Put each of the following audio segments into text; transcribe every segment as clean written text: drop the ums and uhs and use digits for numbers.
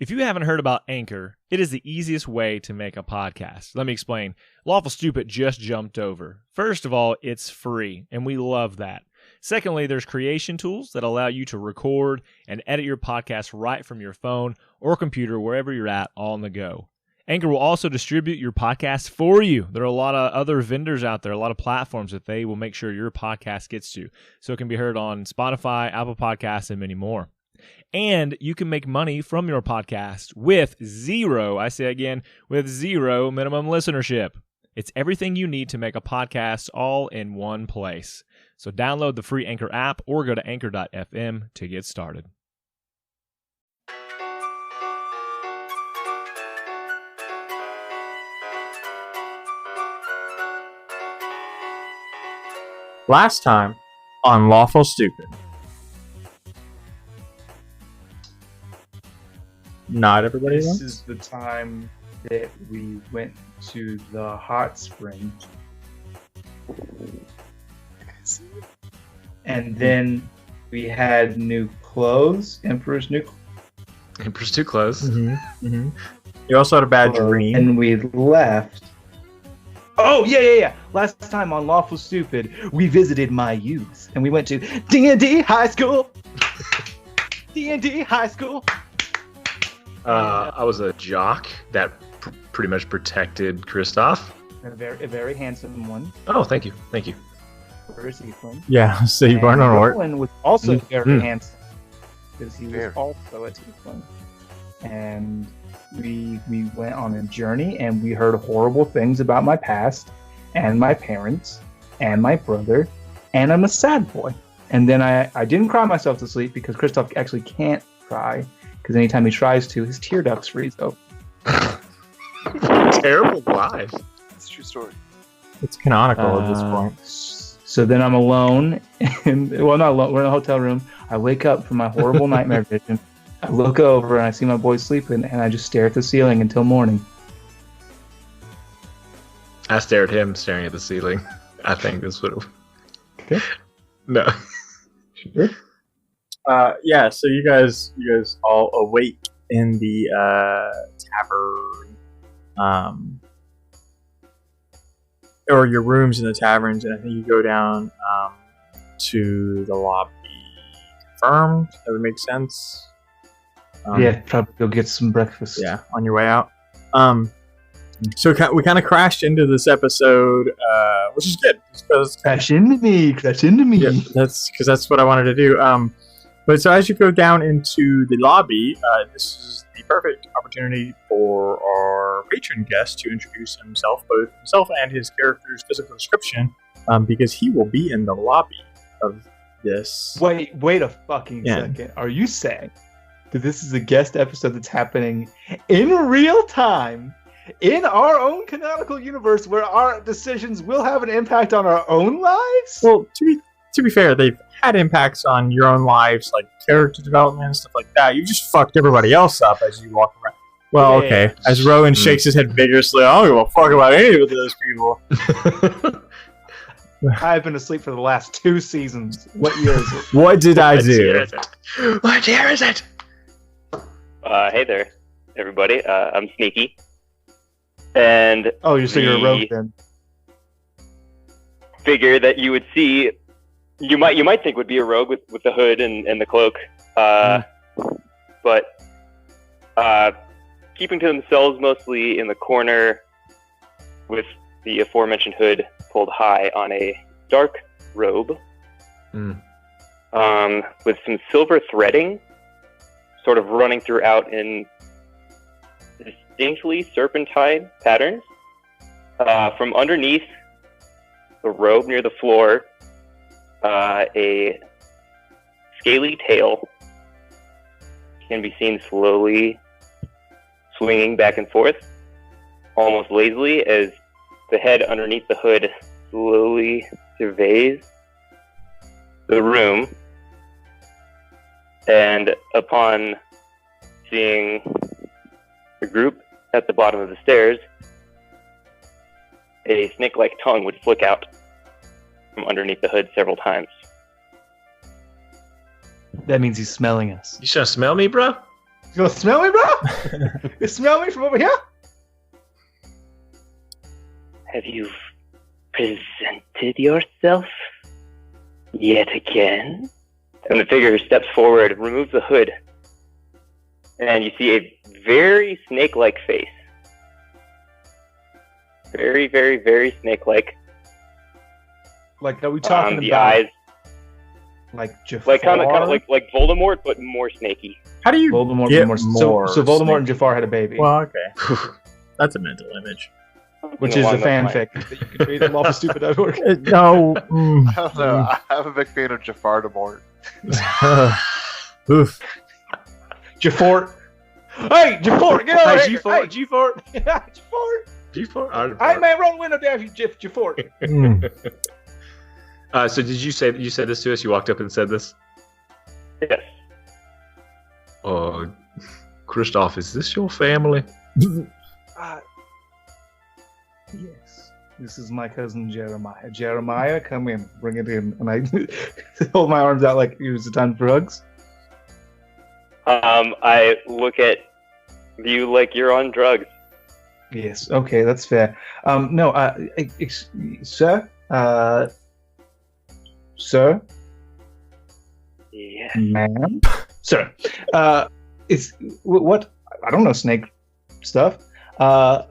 If you haven't heard about Anchor, it is the easiest way to make a podcast. Let me explain. Lawful Stupid just jumped over. First of all, it's free, and we love that. Secondly, there's creation tools that allow you to record and edit your podcast right from your phone or computer, wherever you're at, all on the go. Anchor will also distribute your podcast for you. There are a lot of other vendors out there, a lot of platforms that they will make sure your podcast gets to. So it can be heard on Spotify, Apple Podcasts, and many more. And you can make money from your podcast with zero minimum listenership. It's everything you need to make a podcast all in one place. So download the free Anchor app or go to anchor.fm to get started. Last time on Lawful Stupid. Not everybody This wants? is the time that we went to the hot spring. And then we had new clothes, Emperor's new Emperor's too close. You also had a bad clothes, dream. and we left. Oh, yeah. Last time on Lawful Stupid, we visited my youth, and we went to D&D High School. D&D High School. I was a jock that pretty much protected Kristoff. A very handsome one. Oh, thank you. For a tiefling. Yeah, so you weren't on work. Rowan was also very Mm. handsome because he was also a tiefling. And we went on a journey, and we heard horrible things about my past, and my parents, and my brother, and I'm a sad boy. And then I didn't cry myself to sleep because Kristoff actually can't cry, because anytime he tries to, his tear ducts freeze open. Terrible life. That's a true story. It's canonical at this point. So then I'm alone, and, well, not alone, we're in a hotel room. I wake up from my horrible nightmare vision. I look over, and I see my boy sleeping, and I just stare at the ceiling until morning. I stared at him staring at the ceiling. I think this would have. Okay. No. Sure. Yeah, so you guys all awake in the tavern, or your rooms in the taverns, and I think you go down to the lobby. Confirmed? That would make sense. Yeah, probably go get some breakfast. Yeah, on your way out. So we kind of crashed into this episode, which is good. Because Crash into me. yeah, that's what I wanted to do. But so as you go down into the lobby, this is the perfect opportunity for our patron guest to introduce both himself and his character's physical description, because he will be in the lobby of this. Wait a fucking second. Are you saying that this is a guest episode that's happening in real time in our own canonical universe, where our decisions will have an impact on our own lives? Well, to be fair, they've had impacts on your own lives, like character development and stuff like that. You just fucked everybody else up as you walk around. Well, okay. As Rowan shakes his head vigorously, I don't give a fuck about any of those people. I've been asleep for the last 2 seasons. What year is it? What did I do? What year is it? Hey there, everybody. I'm Sneaky. And Oh, you're a rogue then. figure that you would see, you might think would be a rogue with the hood and the cloak, but keeping to themselves, mostly in the corner, with the aforementioned hood pulled high on a dark robe, with some silver threading sort of running throughout in distinctly serpentine patterns. From underneath the robe near the floor, a scaly tail can be seen slowly swinging back and forth, almost lazily, as the head underneath the hood slowly surveys the room. And upon seeing the group at the bottom of the stairs, a snake-like tongue would flick out from underneath the hood several times. That means he's smelling us. You trying to smell me, bro? You smell me, bro? You smell me from over here? Have you presented yourself yet again? And the figure steps forward, removes the hood, and you see a very snake-like face. Very, very, very snake-like. Like, are we talking the about eyes, like Jafar? like kind of like Voldemort, but more snaky. How do you Voldemort get more? more So Voldemort snake? and Jafar had a baby, Well, okay. That's a mental image. which is a Along those lines. fanfic that you can read at lawfulstupid.org. No. I don't know. I'm a big fan of Jafar Demort. Oof. Jafar. Hey, Jafar, get over Hey, here. G4, Hey, G4, Jafar. G4. Hey, man, roll the window down, you Jafar. Mm. So did you say this to us? You walked up and said this? Yes. Christoph, is this your family? Yes. This is my cousin Jeremiah. Jeremiah, come in. Bring it in. And I hold my arms out like it was a time for hugs. I look at you like you're on drugs. Yes. Okay, that's fair. No, sir? Sir? Yeah. Ma'am? Sir. It's what? I don't know snake stuff. What?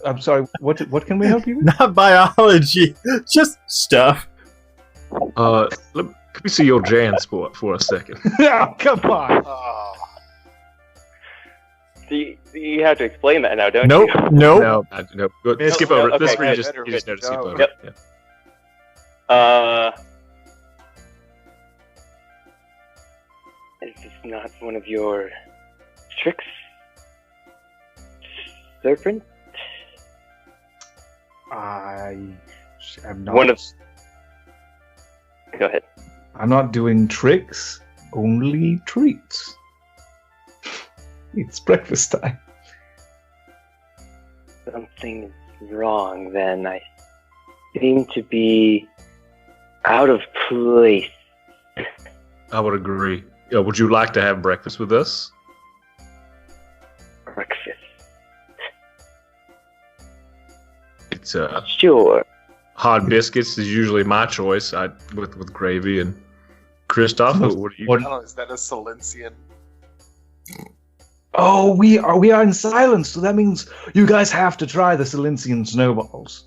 I'm sorry. What can we help you with? Not biology, just stuff. Can we see your Jans for a second? Oh, come on. Oh, Do you have to explain that now, don't Nope. you? Nope. No. Go, Miss- skip over. okay, This is where you good, just better, notice skip no. over. Yep. Yeah. Is this not one of your tricks, Serpent? I am not. One of- Go ahead. I'm not doing tricks, only treats. It's breakfast time. Something is wrong then. I seem to be out of place. I would agree. Would you like to have breakfast with us? Breakfast. It's Sure. hot biscuits is usually my choice. With gravy and Christoph. What do you? I don't know. Is that a Silencian? Oh, we are in silence, so that means you guys have to try the Silencian snowballs.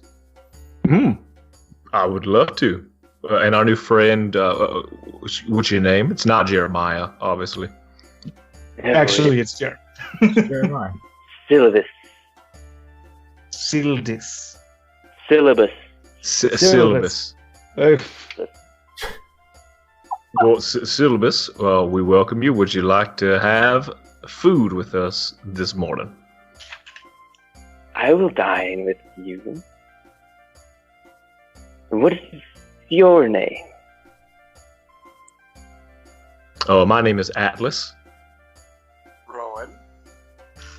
I would love to. And our new friend, what's your name? It's not Jeremiah, obviously. Actually, it's Jeremy. Jeremiah. Syllabus. Sildis. Syllabus. Syllabus. Oh, Well, Syllabus, we welcome you. Would you like to have food with us this morning? I will dine with you. What is your name? Oh, my name is Atlas. Rowan.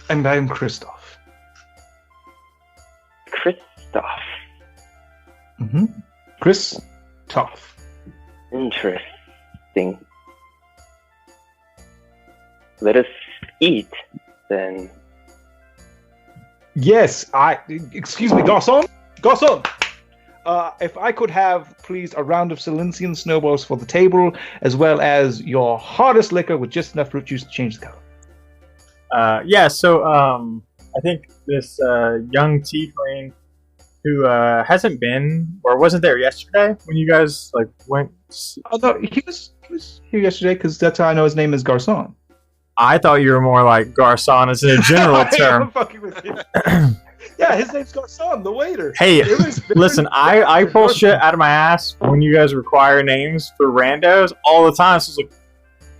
and I'm Christoph. Christoph. Mm-hmm. Christoph. Interesting. Let us eat, then. Yes, excuse me, Garçon? Garçon! If I could have, please, a round of Silencian snowballs for the table, as well as your hardest liquor with just enough fruit juice to change the color. So I think this young tiefling who hasn't been or wasn't there yesterday when you guys went. Oh no, he was here yesterday because that's how I know his name is Garçon. I thought you were more like Garçon as in a general I'm term. fucking with you. Yeah, his name's Garçon, the waiter. Hey, It was very- listen, I pull shit out of my ass when you guys require names for randos all the time. So it's like,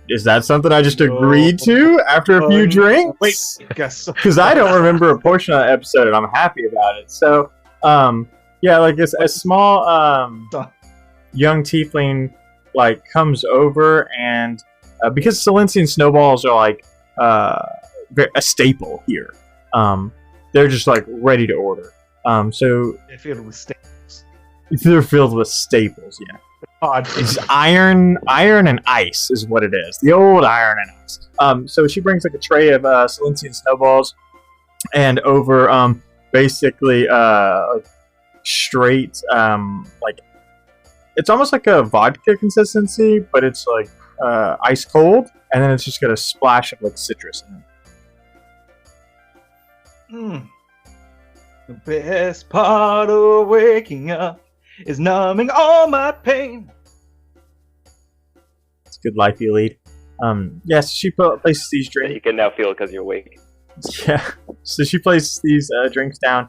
is that something I just agreed to after a few drinks? Wait, guess. Because I don't remember a portion of that episode, and I'm happy about it. So, it's a small young tiefling comes over, and because Silencian snowballs are a staple here, they're just ready to order. So They're filled with staples. they're filled with staples, yeah. Hard. It's iron and ice is what it is. The old iron and ice. So she brings like a tray of Silencian snowballs, and over basically like straight like it's almost like a vodka consistency, but it's like ice cold, and then it's just got a splash of like citrus in it. The best part of waking up is numbing all my pain. It's a good life you lead. Yes, she places these drinks. You can now feel it because you're awake. Yeah. So she places these drinks down.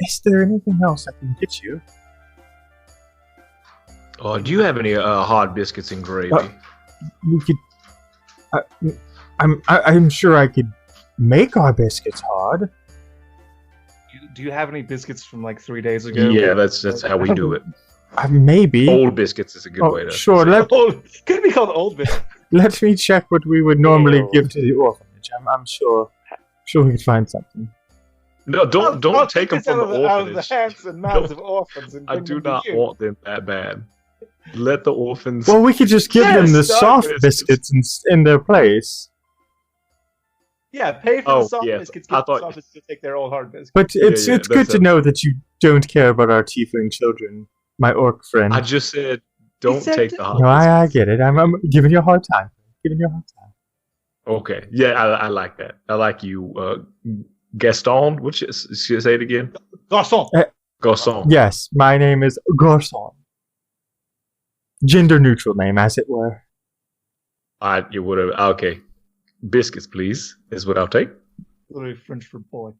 Is there anything else I can get you? Do you have any hard biscuits and gravy? We could. I'm sure I could make our biscuits hard. Do you have any biscuits from like 3 days ago? Yeah, that's how we do it. Maybe. Old biscuits is a good way to. Sure. Could it be called old biscuits? Let me check what we would normally give to the orphanage. I'm sure we could find something. No, don't take them from the out of the orphanage. hands and mouths of orphans. And I bring do them to not you. want them that bad. Let the orphans. Well, we could just give them the soft biscuits in their place. Yeah, pay for the soft yes. biscuits. I Get the thought- soft biscuits to take their old hard biscuits. But it's Yeah, good that's to know that you don't care about our tiefling children, my orc friend. I just said don't said take to- the hot No, I biscuits. get it. I'm giving you a hard time. Okay, yeah, I like that. I like you, Gaston. What should I say it again? Garçon. Gaston. Yes, my name is Garçon. Gender neutral name, as it were. You would have. Okay, biscuits, please. Is what I'll take. Literally French for boy.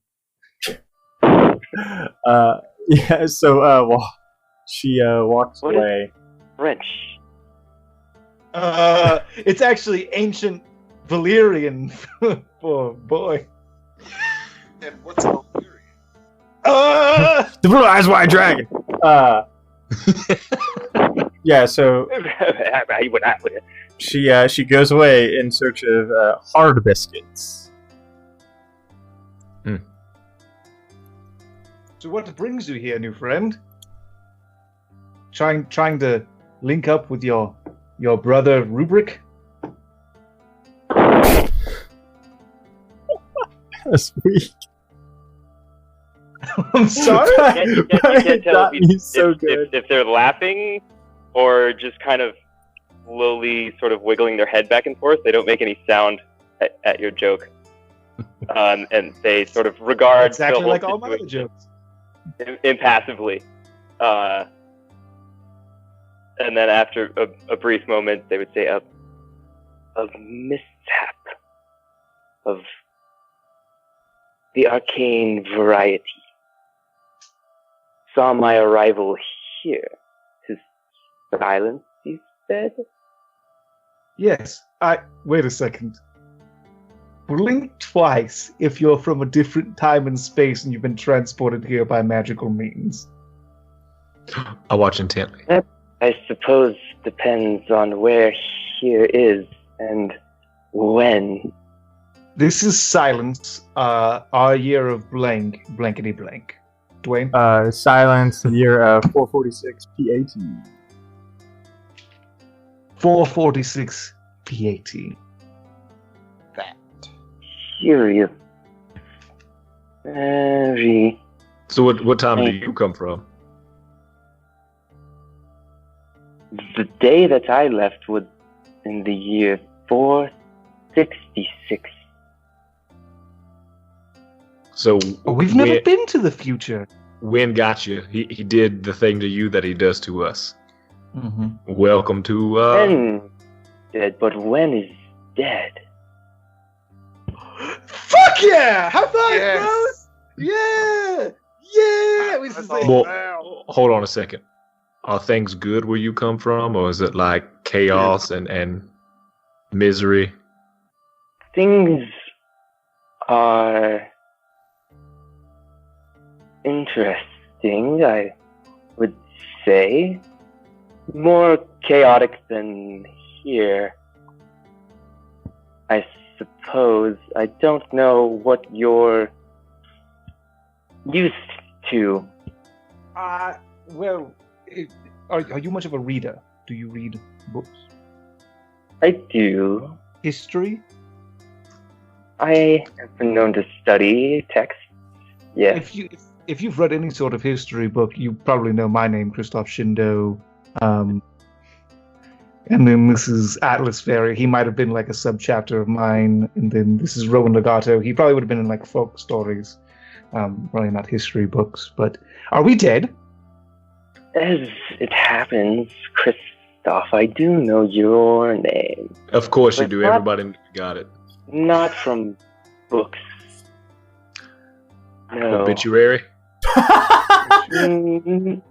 Yeah. So, she walks What is- away. French. It's actually ancient Valyrian for boy. And what's an Illyrian? The blue eyes white dragon. Yeah. So she goes away in search of hard biscuits. So what brings you here, new friend? Trying to link up with your brother Rubric? That's weak. I'm sorry. You can't tell if they're laughing or just kind of slowly sort of wiggling their head back and forth. They don't make any sound at your joke. And they sort of regard Exactly the whole like all my other situation jokes. impassively. And then after a brief moment, they would say, of mishap, of the arcane variety. Saw my arrival here. To silence, you said? Yes. Wait a second. Blink twice if you're from a different time and space and you've been transported here by magical means. I watch intently. I suppose depends on where here is and when. This is silence. Our year of blankety blank. Dwayne? Silence, the year 446 PAT. 446 PAT. Curious. Very. So what time do you come from? The day that I left was in the year 466. So We've never been to the future. Wynn got you. He did the thing to you that he does to us. Mm-hmm. Welcome to. When dead, but when is dead? Fuck yeah! High five, Yes. bros! Yeah! Yeah! We just say, Well, Now. hold on a second. Are things good where you come from, or is it like chaos and misery? Things are interesting, I would say. More chaotic than here. I suppose. I don't know what you're used to. well, are you much of a reader, Do you read books? I do. History? I have been known to study text. Yes. If you've read any sort of history book, you probably know my name, Christoph Shindo. And then this is Atlas Fairy. He might have been like a subchapter of mine. And then this is Rowan Legato. He probably would have been in like folk stories. Probably not history books. But are we dead? As it happens, Christoph, I do know your name. Of course you But do. not- Everybody got it. Not from books. No. Obituary. Mm,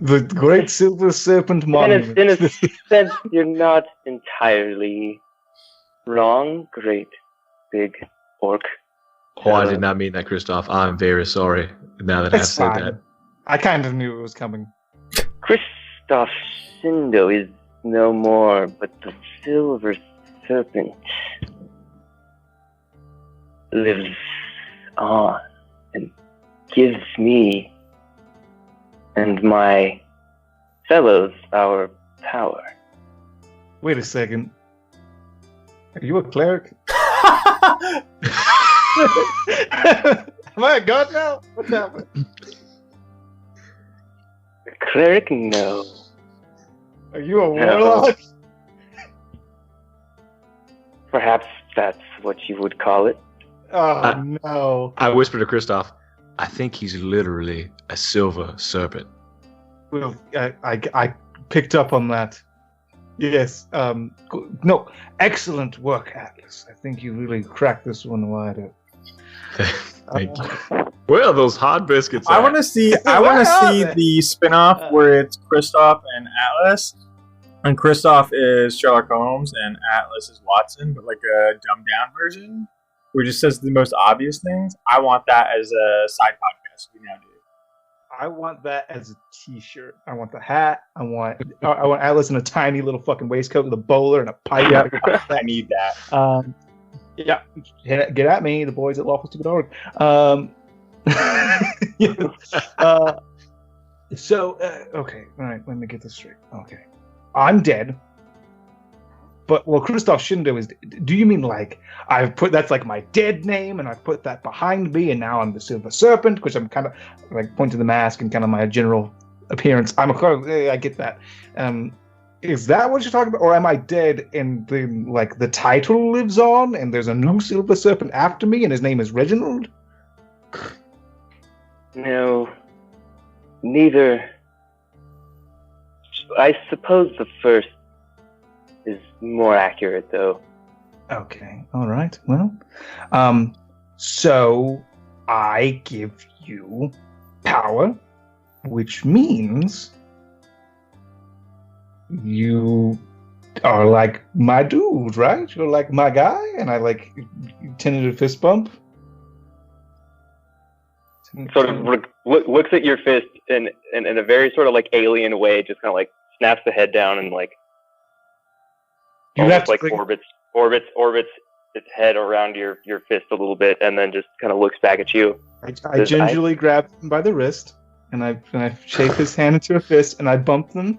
The Great Silver Serpent Monument. in a sense, you're not entirely wrong. Great big orc. Oh, I did not mean that, Christoph. I'm very sorry. Now that I've It's said fine. that. I kind of knew it was coming. Christoph Shindo is no more but the Silver Serpent lives on and gives me and my fellows our power. Wait a second. Are you a cleric? Am I a god now? What's happening? The cleric, no. Are you a No. warlock? Perhaps that's what you would call it. Oh no. I whispered to Christoph, I think he's literally a silver serpent. Well, I picked up on that. Yes. No. Excellent work, Atlas. I think you really cracked this one wider. Thank you. Where are those hot biscuits I at? want to see. Where are they? The spin-off where it's Kristoff and Atlas, and Kristoff is Sherlock Holmes and Atlas is Watson, but like a dumbed-down version, where it just says the most obvious things. I want that as a side podcast. We now do. I want that as a T-shirt. I want the hat. I want Atlas in a tiny little fucking waistcoat with a bowler and a pipe. Yep. I need that. Yeah, get at me, the boys at lawfulstupid.org. Okay, all right, let me get this straight. Okay, I'm dead. But, well, Christoph Shindo is... Do you mean, like, I've put... That's, like, my dead name, and I've put that behind me, and now I'm the Silver Serpent, which I'm kind of, like, pointing to the mask and kind of my general appearance. I get that. Is that what you're talking about? Or am I dead, and then, like, the title lives on, and there's a new Silver Serpent after me, and his name is Reginald? No, neither. I suppose the first is more accurate, though. Okay, all right. Well, so I give you power, which means you are like my dude, right? You're like my guy, and I like tentative fist bump. Sort of looks at your fist in a very sort of like alien way, just kind of like snaps the head down and like You have almost to like orbits its head around your fist a little bit, and then just kind of looks back at you. I gingerly grab him by the wrist, and I shake his hand into a fist, and I bump them.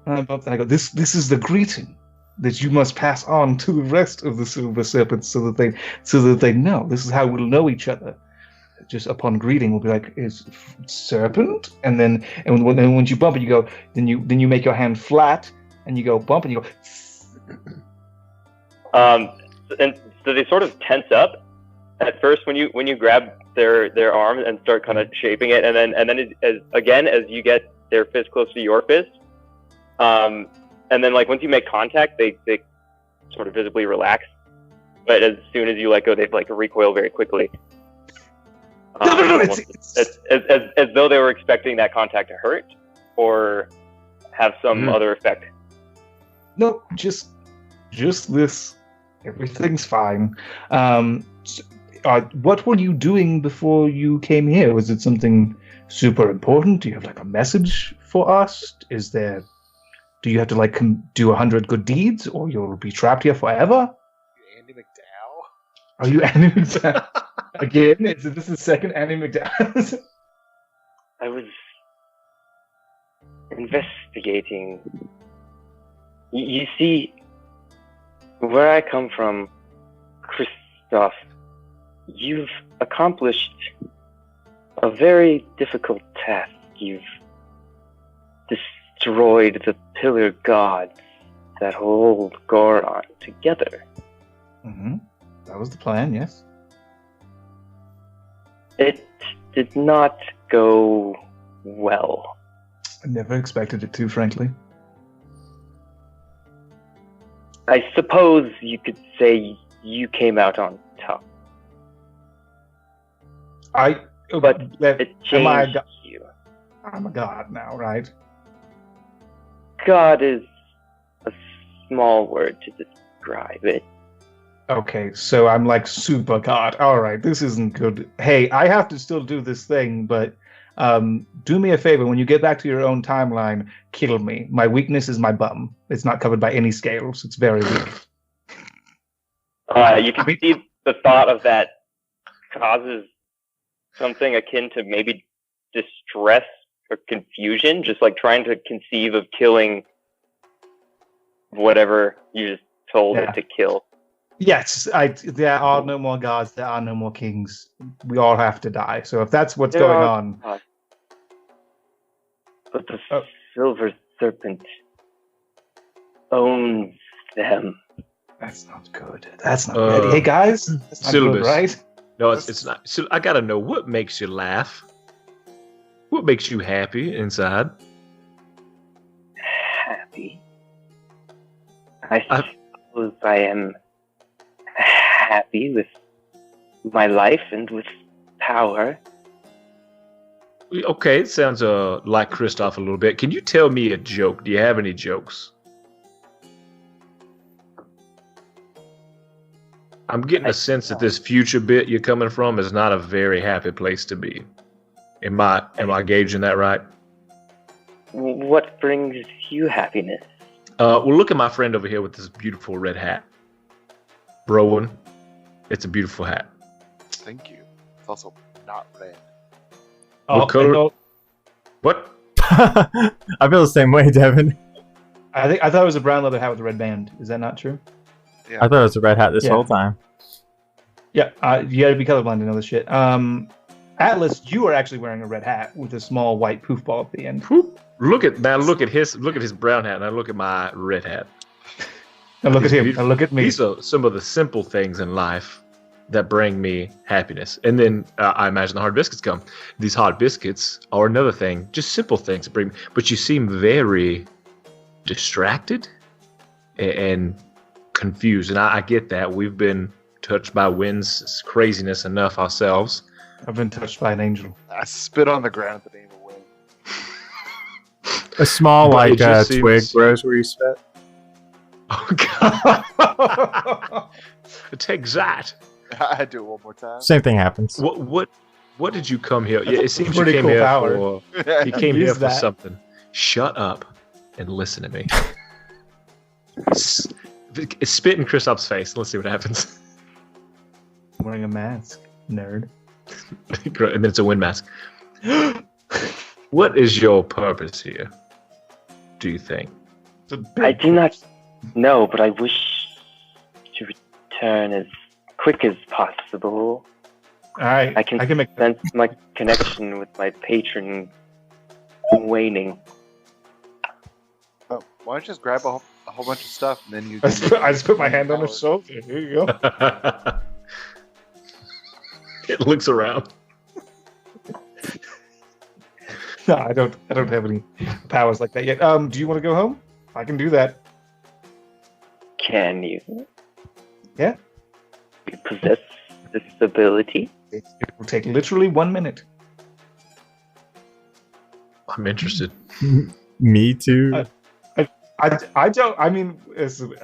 And I go, this is the greeting that you must pass on to the rest of the Silver Serpents, so that they know. This is how we'll know each other. Just upon greeting, we'll be like, "Is Serpent?" And then once you bump it, you go. Then you make your hand flat, and you go bump, and you go. And so they sort of tense up at first when you grab their arm and start kind of shaping it, and then as you get their fist close to your fist, and then like once you make contact, they sort of visibly relax, but as soon as you let go, they like recoil very quickly. No, it's as though they were expecting that contact to hurt or have some other effect. No, just this. Everything's fine. What were you doing before you came here? Was it something super important? Do you have like a message for us? Do you have to like do 100 good deeds, or you'll be trapped here forever? Andy McDowell? Are you Andy McDowell? Again? Is this the second Andy McDowell? investigating. You see, where I come from, Christoph, you've accomplished a very difficult task. You've destroyed the pillar gods that hold Goron together. Mm-hmm. That was the plan, yes. It did not go well. I never expected it to, frankly. I suppose you could say you came out on top. But it changed you. I'm a god now, right? God is a small word to describe it. Okay, so I'm like super god. Alright, this isn't good. Hey, I have to still do this thing, but do me a favor. When you get back to your own timeline, kill me. My weakness is my bum. It's not covered by any scales. It's very weak. You can see the thought of that causes something akin to maybe distress or confusion, just like trying to conceive of killing whatever you just told it to kill. Yes, there are no more gods, there are no more kings. We all have to die. So if that's what's going on... But the Silver Serpent owns them. That's not good. That's not good. Hey guys, that's not good, right? No, it's not. So I gotta know, what makes you laugh? What makes you happy inside? Happy? I suppose I am happy with my life and with power. Okay, it sounds like Christoph a little bit. Can you tell me a joke? Do you have any jokes? I'm getting a sense that this future bit you're coming from is not a very happy place to be. Am I gauging that right? What brings you happiness? Well, look at my friend over here with this beautiful red hat. Browan, it's a beautiful hat. Thank you. It's also not red. What color? What? I feel the same way, Devin. I thought it was a brown leather hat with a red band. Is that not true? Yeah. I thought it was a red hat this whole time. Yeah, you gotta be colorblind to know this shit. Atlas, you are actually wearing a red hat with a small white poof ball at the end. Look at his brown hat, and I look at my red hat. And look at him. And look at me. These are some of the simple things in life that bring me happiness. And then I imagine the hard biscuits come. These hard biscuits are another thing, just simple things that bring me. But you seem very distracted and confused, and I get that. We've been touched by Wynn's craziness enough ourselves. I've been touched by an angel. I spit on the ground at the name of Wynn. A small, like, twig seems... grows where you spit. Oh, God. Take that. I do it one more time. Same thing happens. What did you come here? That's it seems you pretty came cool here power. for. You came here for that. something. Shut up and listen to me. Spit in Kristoff's face. Let's see what happens. I'm wearing a mask, nerd. And then it's a wind mask. What is your purpose here? Do you think? I do not know, but I wish to return as quick as possible. All right, I can make sense my connection with my patron waning. Oh, why don't you just grab a whole bunch of stuff and then you... I just put my hand on his shoulder. Here you go. It looks around. No, I don't have any powers like that yet. Do you want to go home? I can do that. Can you? Yeah. You possess this ability? It will take literally 1 minute. I'm interested. Me too. I don't. I mean,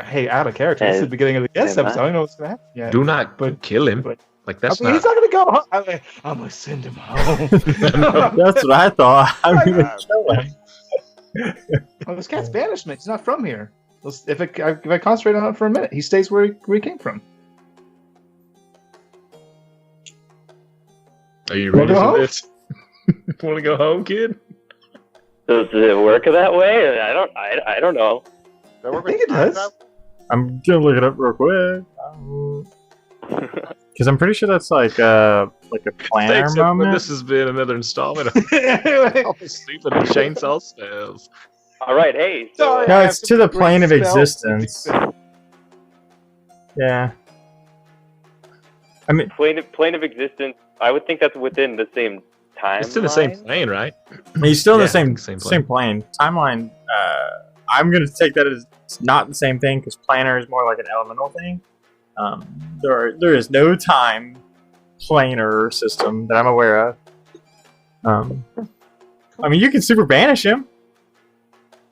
hey, out of character. This is the beginning of the guest episode. I don't know what's gonna happen yet. Do not kill him. Like that's he's not gonna go home. I'm gonna send him home. That's what I thought. I'm gonna kill him. Oh, this cat's banishment. He's not from here. If I concentrate on it for a minute, he stays where he came from. Are you ready for this? Want to go home, kid? Does it work that way? I don't know. That work I think with it does. time I'm gonna look it up real quick. Because I'm pretty sure that's like a planner Thanks, everyone. moment. This has been another installment of Lawful Stupid and Chainsaw Spells. All right, hey. So, Sorry. No, I it's have to the some plane of great spells. existence. Yeah. I mean, plane of existence. I would think that's within the same time. It's in the same plane, right? he's still in Yeah, the same same same plane. Timeline. I'm gonna take that as it's not the same thing because planar is more like an elemental thing. There is no time planar system that I'm aware of. I mean, you can super banish him.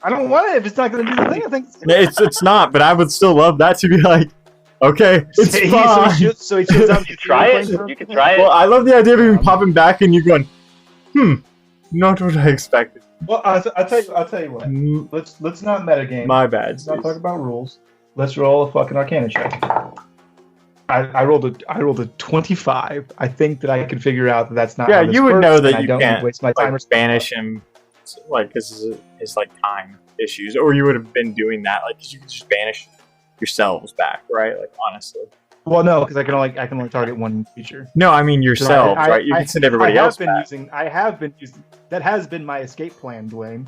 I don't want it if it's not going to do the thing. I think It's not, but I would still love that to be like, okay, it's fine. So he shows up. You try it. You can try it. Well, I love the idea of him popping back and you going, not what I expected. Well, I'll tell you what. Mm, Let's not metagame. My bad. Let's not talk about rules. Let's roll a fucking Arcana check. I rolled a 25. I think that I can figure out that that's not. Yeah, how this you would works, know and that I you don't can't waste my time. like, banish him, like because it's like time issues, or you would have been doing that, like because you could just banish yourselves back, right? Like honestly. Well, no, because I can only target one feature. No, I mean yourselves, right? You can send everybody else back. I have been using. That has been my escape plan, Dwayne.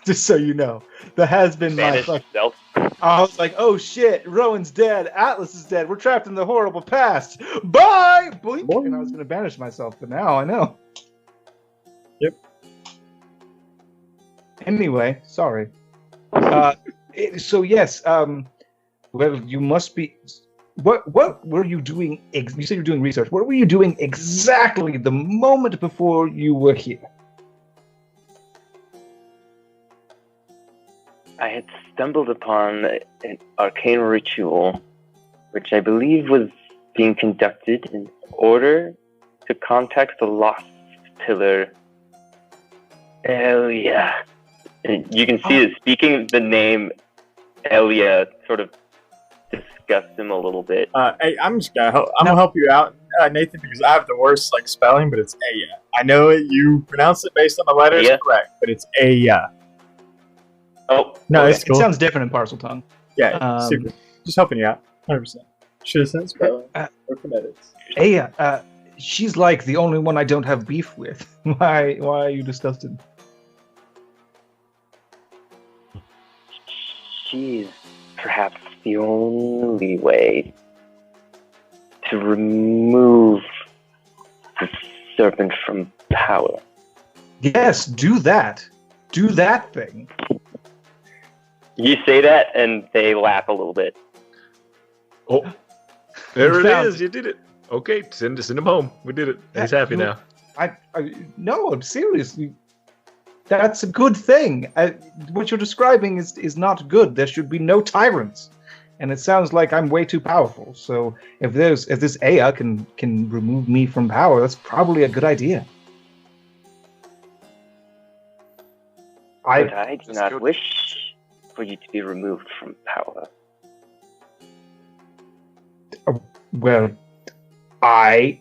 Just so you know, that has been Banish my. yourself. I was like, oh shit, Rowan's dead, Atlas is dead, we're trapped in the horrible past. Bye! Blink! And I was gonna banish myself, but now I know. Yep. Anyway, sorry. So yes, well, you must be. What were you doing? You said you're doing research. What were you doing exactly the moment before you were here? I had stumbled upon an arcane ritual, which I believe was being conducted in order to contact the lost pillar. Elia. And you can see that speaking the name Elia sort of disgusts him a little bit. I'm just gonna help you out, Nathan, because I have the worst like spelling, but it's Aya. I know you pronounce it based on the letters correct, but it's Aya. Oh no, okay. it's cool. It sounds different in Parcel Tongue. Yeah, super. Just helping you out, 100%. Should have said spelling or phonetics. Aya, she's like the only one I don't have beef with. Why are you disgusted? She's perhaps the only way to remove the serpent from power. Yes, do that. Do that thing. You say that, and they laugh a little bit. Oh, there it Found is. You did it. Okay, send him home. We did it. He's happy now. No, I'm serious. That's a good thing. What you're describing is not good. There should be no tyrants, and it sounds like I'm way too powerful. So if this Aya can remove me from power, that's probably a good idea. But I do not wish for you to be removed from power. Well, I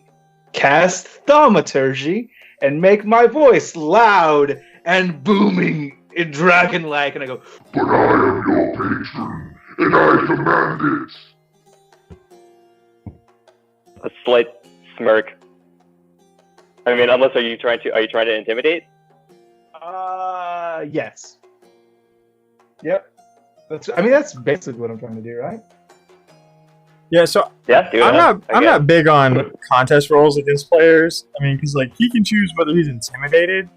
cast thaumaturgy and make my voice loud and booming in dragon-like, and I go, But I am your patron, and I command it. A slight smirk. I mean, unless are you trying to intimidate? yes. Yep. That's basically what I'm trying to do, right? Yeah, so Yeah, do it. I'm not big on contest rolls against players. I mean, because like he can choose whether he's intimidated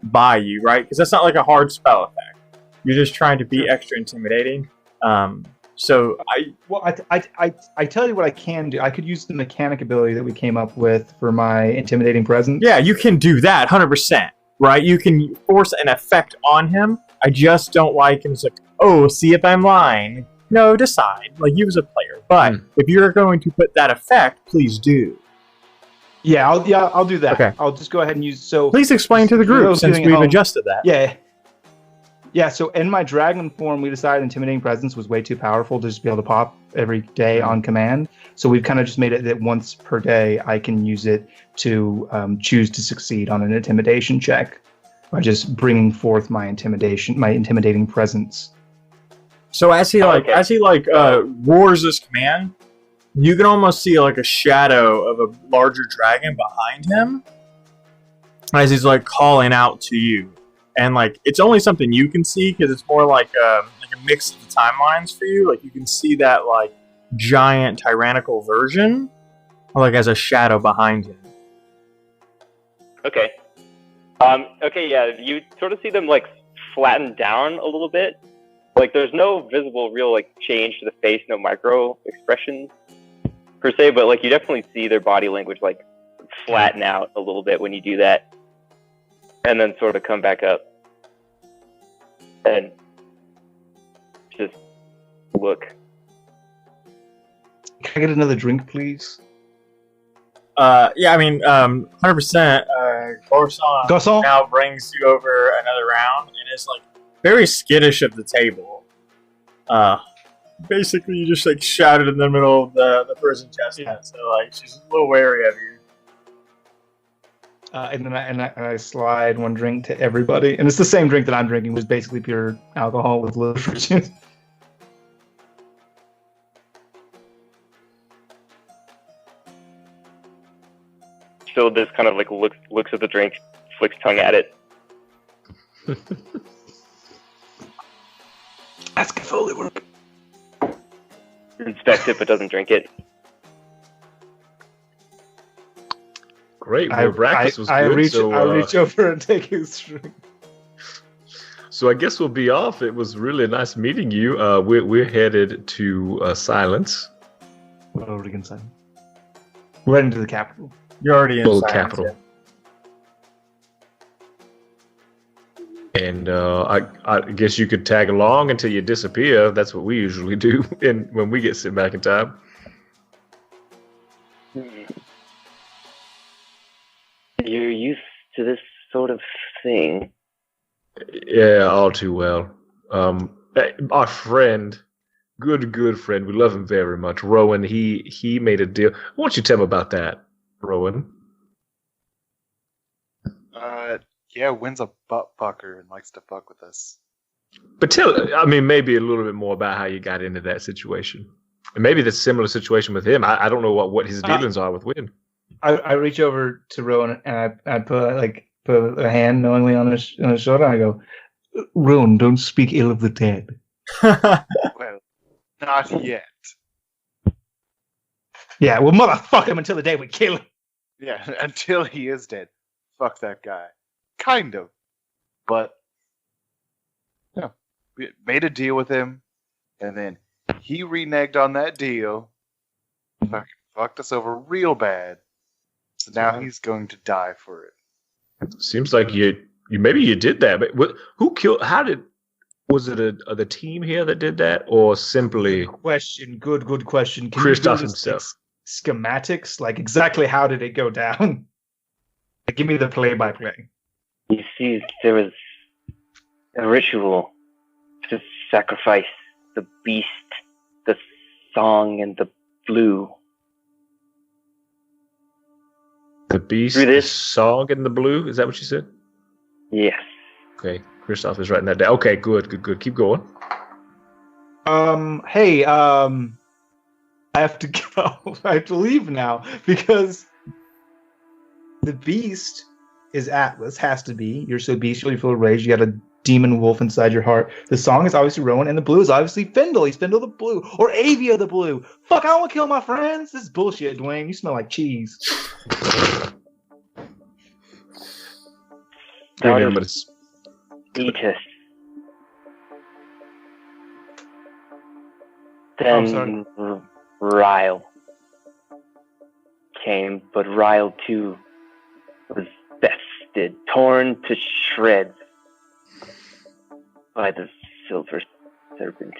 by you, right? Because that's not like a hard spell effect. You're just trying to be extra intimidating. So I tell you what I can do. I could use the mechanic ability that we came up with for my intimidating presence. yeah, you can do that 100%, right? You can force an effect on him. I just don't like him. It's like, oh, see if I'm lying. No, decide. Like you as a player. But if you're going to put that effect, please do. Yeah, I'll do that. Okay. I'll just go ahead and use. So Please explain to the group since we've adjusted that. Yeah. So in my dragon form, we decided intimidating presence was way too powerful to just be able to pop every day on command. So we've kind of just made it that once per day I can use it to choose to succeed on an intimidation check. by just bringing forth my intimidating presence. So as he roars this command, you can almost see like a shadow of a larger dragon behind him as he's like calling out to you. And like it's only something you can see because it's more like a mix of the timelines for you. Like you can see that like giant tyrannical version, like as a shadow behind him. Okay. Okay, yeah, you sort of see them, like, flatten down a little bit. Like, there's no visible real, like, change to the face, no micro expressions, per se, but, like, you definitely see their body language, like, flatten out a little bit when you do that. And then sort of come back up. And just look. Can I get another drink, please? Yeah, I mean, 100%. Garçon now brings you over another round and is like very skittish of the table. Basically, you just like shouted in the middle of the person chestnut, so like she's a little wary of you. And then I slide one drink to everybody, and it's the same drink that I'm drinking, which is basically pure alcohol with little fruit. Still just kind of like looks at the drink, flicks tongue at it. That's good Foley work. Inspects it but doesn't drink it. Great. Well, breakfast was good. I reach over and take his drink. So I guess we'll be off. It was really nice meeting you. We're headed to Silence. We're already in Silence. We're heading to the capital. You're already in Full Silence, capital. Yeah. And I guess you could tag along until you disappear. That's what we usually do when we get sent back in time. You're used to this sort of thing. Yeah, all too well. Our friend, good friend, we love him very much. Rowan, he made a deal. Why don't you tell him about that, Rowan? Yeah, Wynn's a butt fucker and likes to fuck with us. But maybe a little bit more about how you got into that situation. And maybe the similar situation with him. I don't know what his dealings are with Wynn. I reach over to Rowan and I put a hand knowingly on his shoulder. And I go, Rowan, don't speak ill of the dead. Well, not yet. Yeah, we'll motherfuck him until the day we kill him. Yeah, until he is dead. Fuck that guy. Kind of. But, yeah, we made a deal with him, and then he reneged on that deal, fucking fucked us over real bad, so now he's going to die for it. Seems like you did that, but who killed? Was it the team here that did that, or simply? Good question. Can Christoph you himself. Schematics, like exactly how did it go down? Like, give me the play-by-play. You see, there was a ritual to sacrifice the beast, the song, and the blue. The beast, the song, and the blue? Is that what you said? Yes. Okay, Christoph is writing that down. Okay, good. Keep going. Hey, I have to go. I have to leave now because the beast is Atlas, has to be. You're so bestial, you feel rage. You got a demon wolf inside your heart. The song is obviously Rowan, and the blue is obviously Findle. He's Findle the Blue, or Avia the Blue. Fuck, I don't want to kill my friends. This is bullshit, Dwayne. You smell like cheese. Eat us. Then Ryle came, but Ryle too was bested, torn to shreds by the silver serpent.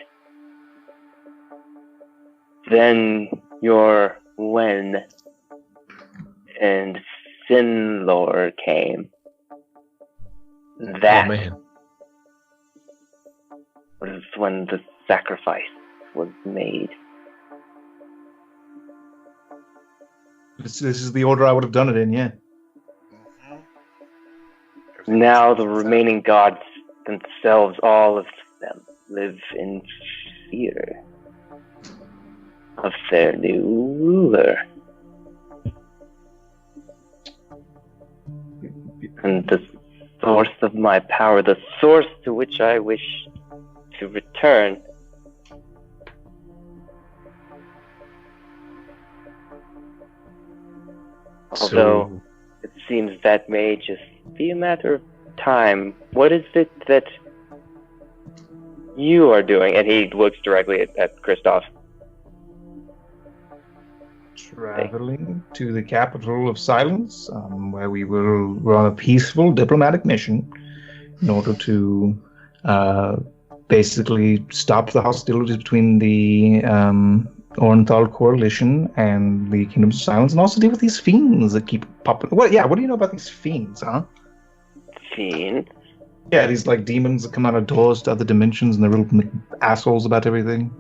Then your Wen and Sinlor came. That was when the sacrifice was made. This is the order I would have done it in, yeah. now the remaining gods themselves, all of them, live in fear of their new ruler. And the source of my power, the source to which I wish to return, although it seems that may just be a matter of time. What is it that you are doing? And he looks directly at Kristoff. Traveling to the capital of Silence, where we're on a peaceful diplomatic mission in order to basically stop the hostilities between the Orenthal Coalition and the Kingdoms of Silence, and also deal with these fiends that keep popping. What do you know about these fiends, huh? Fiends? Yeah, these like demons that come out of doors to other dimensions, and they're little assholes about everything.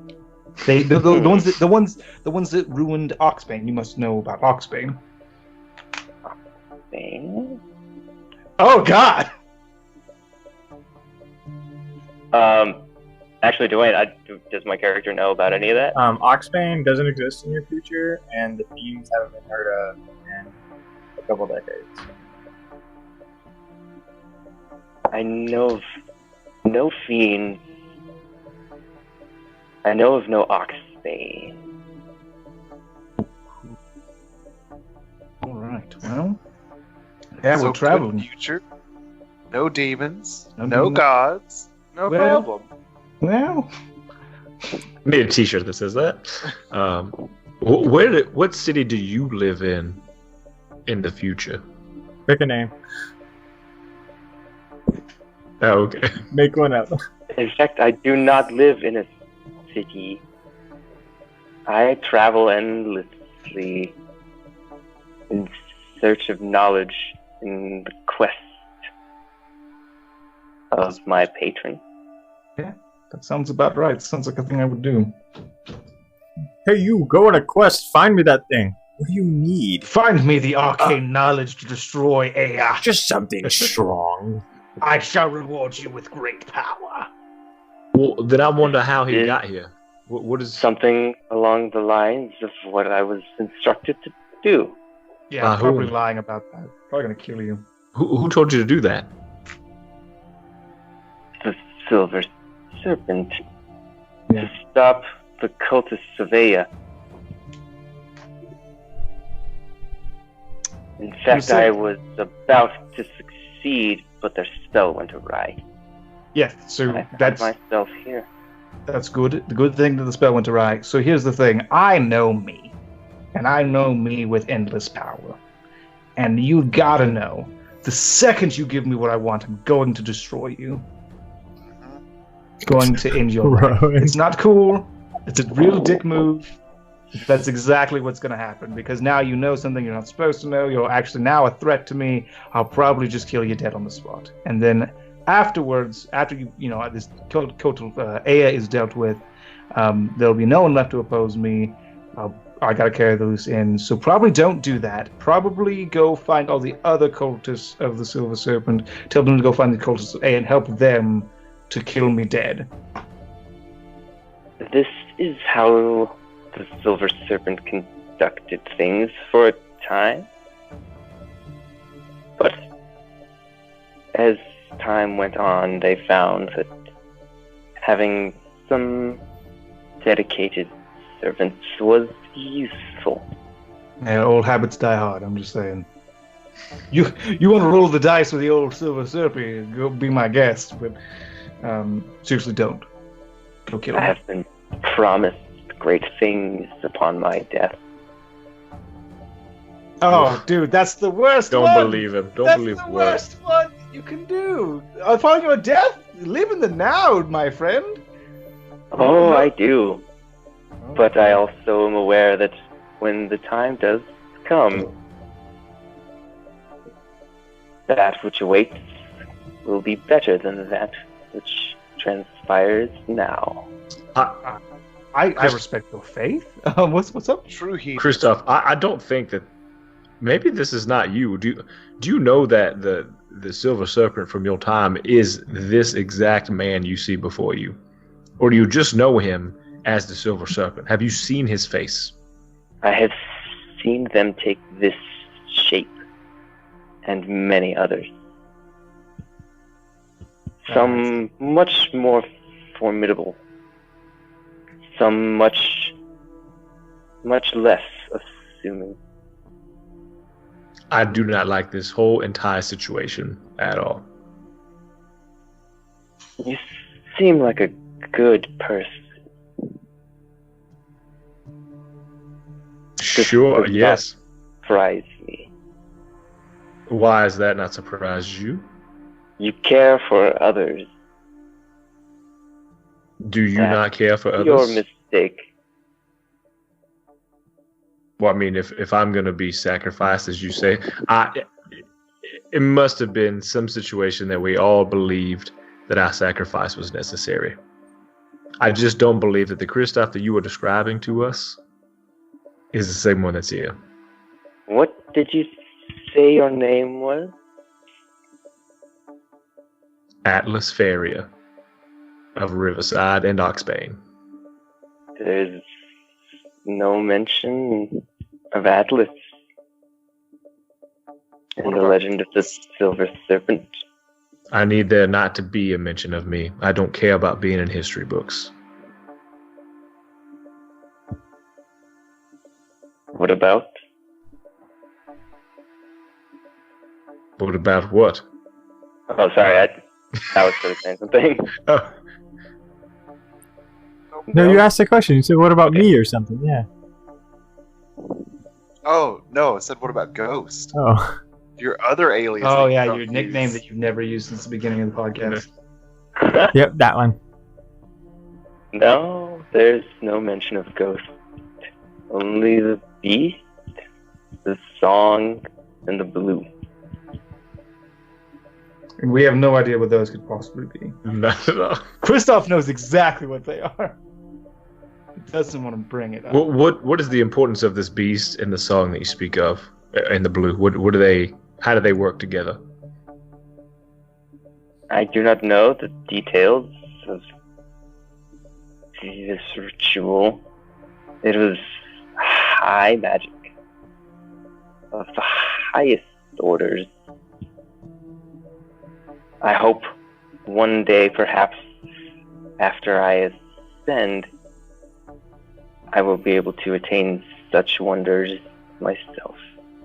The ones that ruined Oxbane. You must know about Oxbane. Oxbane? Oh God! Actually, Dwayne, does my character know about any of that? Oxbane doesn't exist in your future, and the fiends haven't been heard of in a couple decades. I know of no fiends. I know of no Oxbane. All right. Well, yeah, So we're traveling. Future, no demons, No no demons. gods, no Well- problem. Well, Made a T-shirt that says that. What city do you live in the future? Pick a name. Oh, okay. Make one up. In fact, I do not live in a city. I travel endlessly in search of knowledge, in the quest of my patron. that sounds about right. Sounds like a thing I would do. Hey, you, go on a quest. Find me that thing. What do you need? Find me the arcane knowledge to destroy Aya. Just something strong. I shall reward you with great power. Well, then I wonder how he Yeah. got here. What is? Something along the lines of what I was instructed to do. Yeah, I'm probably who? lying about that. Probably gonna kill you. Who told you to do that? The Silver Serpent. Yeah. To stop the cultists of Aya. In fact, said- I was about to succeed, but their spell went awry. Yeah, so I found that's myself here. That's good. The good thing that the spell went awry. So here's the thing. I know me. And I know me with endless power. And you gotta know, the second you give me what I want, I'm going to destroy you. Going to end your life. Right. It's not cool. It's a real dick move. That's exactly what's going to happen. Because now you know something you're not supposed to know. You're actually now a threat to me. I'll probably just kill you dead on the spot. And then afterwards, after this total Aya is dealt with, there'll be no one left to oppose me. I gotta carry those in. So probably don't do that. Probably go find all the other cultists of the Silver Serpent. Tell them to go find the cultists of Aya and help them to kill me dead. This is how the Silver Serpent conducted things for a time. But as time went on, they found that having some dedicated servants was useful. Yeah, old habits die hard, I'm just saying. You want to roll the dice with the old Silver Serpent, go be my guest, but seriously don't. Go kill I him. have been promised great things upon my death. Oh, dude, that's the worst Don't one! believe him. Don't That's believe the what. worst one you can do! Upon your death, live in the now, my friend! Oh, I do. But I also am aware that when the time does come, that which awaits will be better than that which transpires now. I respect your faith. What's up? True heat. Christoph, I don't think that. Maybe this is not you. Do you know that the Silver Serpent from your time is this exact man you see before you? Or do you just know him as the Silver Serpent? Have you seen his face? I have seen them take this shape and many others. Some much more formidable. Some much less assuming. I do not like this whole entire situation at all. You seem like a good person. Sure, yes. Surprise me. Why is that not surprise you? You care for others. Do you not care for others? Your mistake. Well, I mean, if I'm going to be sacrificed, as you say, it must have been some situation that we all believed that our sacrifice was necessary. I just don't believe that the Kristoff that you were describing to us is the same one that's here. What did you say your name was? Atlas Faria of Riverside and Oxbane. There's no mention of Atlas in the legend of the Silver Serpent. I need there not to be a mention of me. I don't care about being in history books. What about? What about what? Oh, sorry, I was going to say something. Oh. No, you asked a question. You said, "What about me?" or something. Yeah. Oh, no, I said, what about Ghost? Oh. Your other alias. Oh that you yeah, don't your nickname use. that you've never used since the beginning of the podcast. Yep, that one. No, there's no mention of Ghost. Only the beast, the song, and the blue. And we have no idea what those could possibly be. Not at all. Kristoff knows exactly what they are. He doesn't want to bring it up. What is the importance of this beast in the song that you speak of, and the blue? What do they? How do they work together? I do not know the details of this ritual. It was high magic of the highest orders. I hope one day, perhaps after I ascend, I will be able to attain such wonders myself.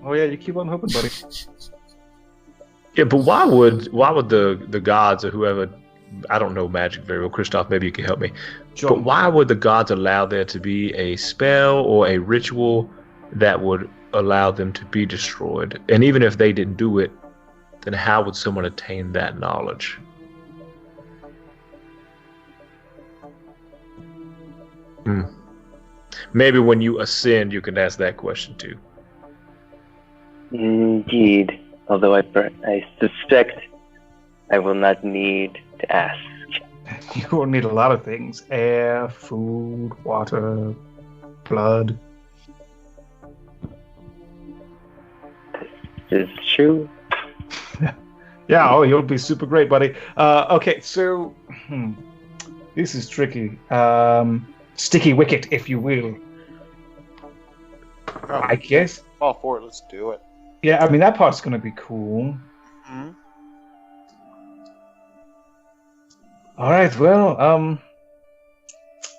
Oh yeah, you keep on hoping, buddy. Yeah, but why would the gods or whoever, I don't know magic very well, Kristoff, maybe you can help me. Sure. But why would the gods allow there to be a spell or a ritual that would allow them to be destroyed? And even if they didn't do it, then how would someone attain that knowledge? Maybe when you ascend, you can ask that question too. Indeed, although I suspect I will not need to ask. You will need a lot of things: air, food, water, blood. This is true. Yeah, oh, you'll be super great, buddy. Okay, so this is tricky. Sticky wicket, if you will. Oh, I guess. all for it. Let's do it. Yeah, I mean that part's gonna be cool. Mm-hmm. All right, well,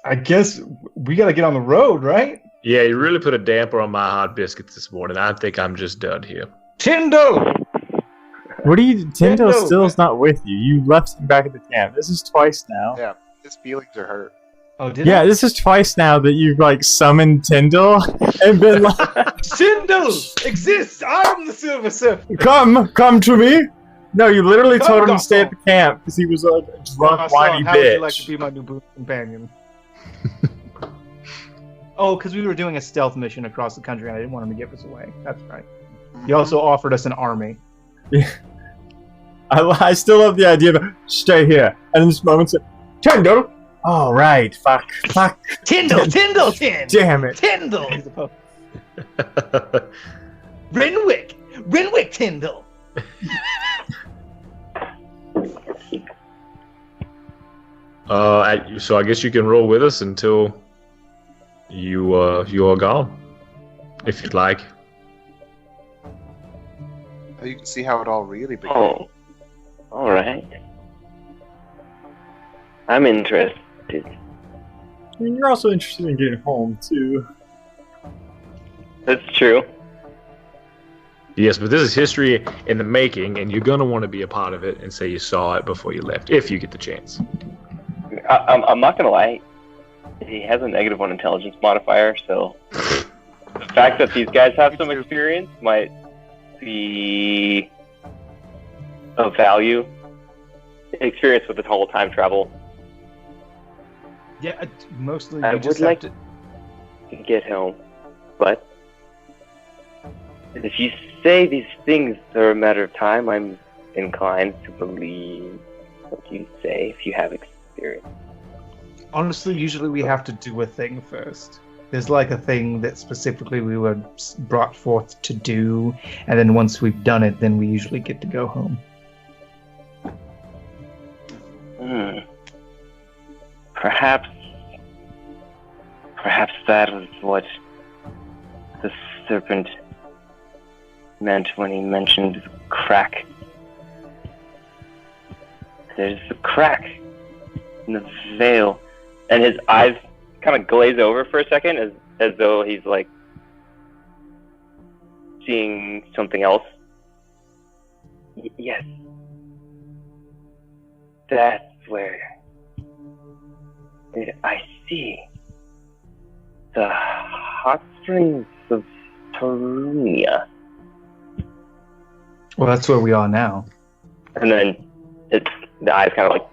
I guess we gotta get on the road, right? Yeah, you really put a damper on my hot biscuits this morning. I think I'm just done here. Tyndall! What are you? Tyndall No. still's not with you. You left him back at the camp. This is twice now. Yeah, his feelings are hurt. Oh, did Yeah, this is twice now that you've like summoned Tyndall and been like, Tyndall exists! I'm the Silver Serpent! come to me. No, you literally Come, told him to Doc. stay at the camp because he was a drunk, My whiny son, how would you bitch. like to be my new boon companion? Oh, because we were doing a stealth mission across the country and I didn't want him to give us away. That's right. He also offered us an army. I still love the idea of stay here. And in this moment, said, Tyndall. All right, fuck. Tyndall! Tyndall! Damn it. Tyndall! Renwick! Tyndall! So I guess you can roll with us until you are gone, if you'd like. You can see how it all really began. Oh, all right. I'm interested. I mean, you're also interested in getting home too. That's true. Yes, but this is history in the making, and you're gonna want to be a part of it and say you saw it before you left, if you get the chance. I'm not gonna lie. He has a -1 intelligence modifier, so the fact that these guys have some experience might be of value. Experience with the whole time travel. Yeah, mostly. I would like to get home, but if you say these things are a matter of time, I'm inclined to believe what you say if you have experience. Honestly, usually we have to do a thing first. There's like a thing that specifically we were brought forth to do, and then once we've done it, then we usually get to go home. Perhaps that was what the Serpent meant when he mentioned crack. There's a crack in the veil, and his eyes kind of glaze over for a second, as though he's like seeing something else. Yes, that's where I see the hot springs of Tarunia. Well, that's where we are now. And then the eyes kind of like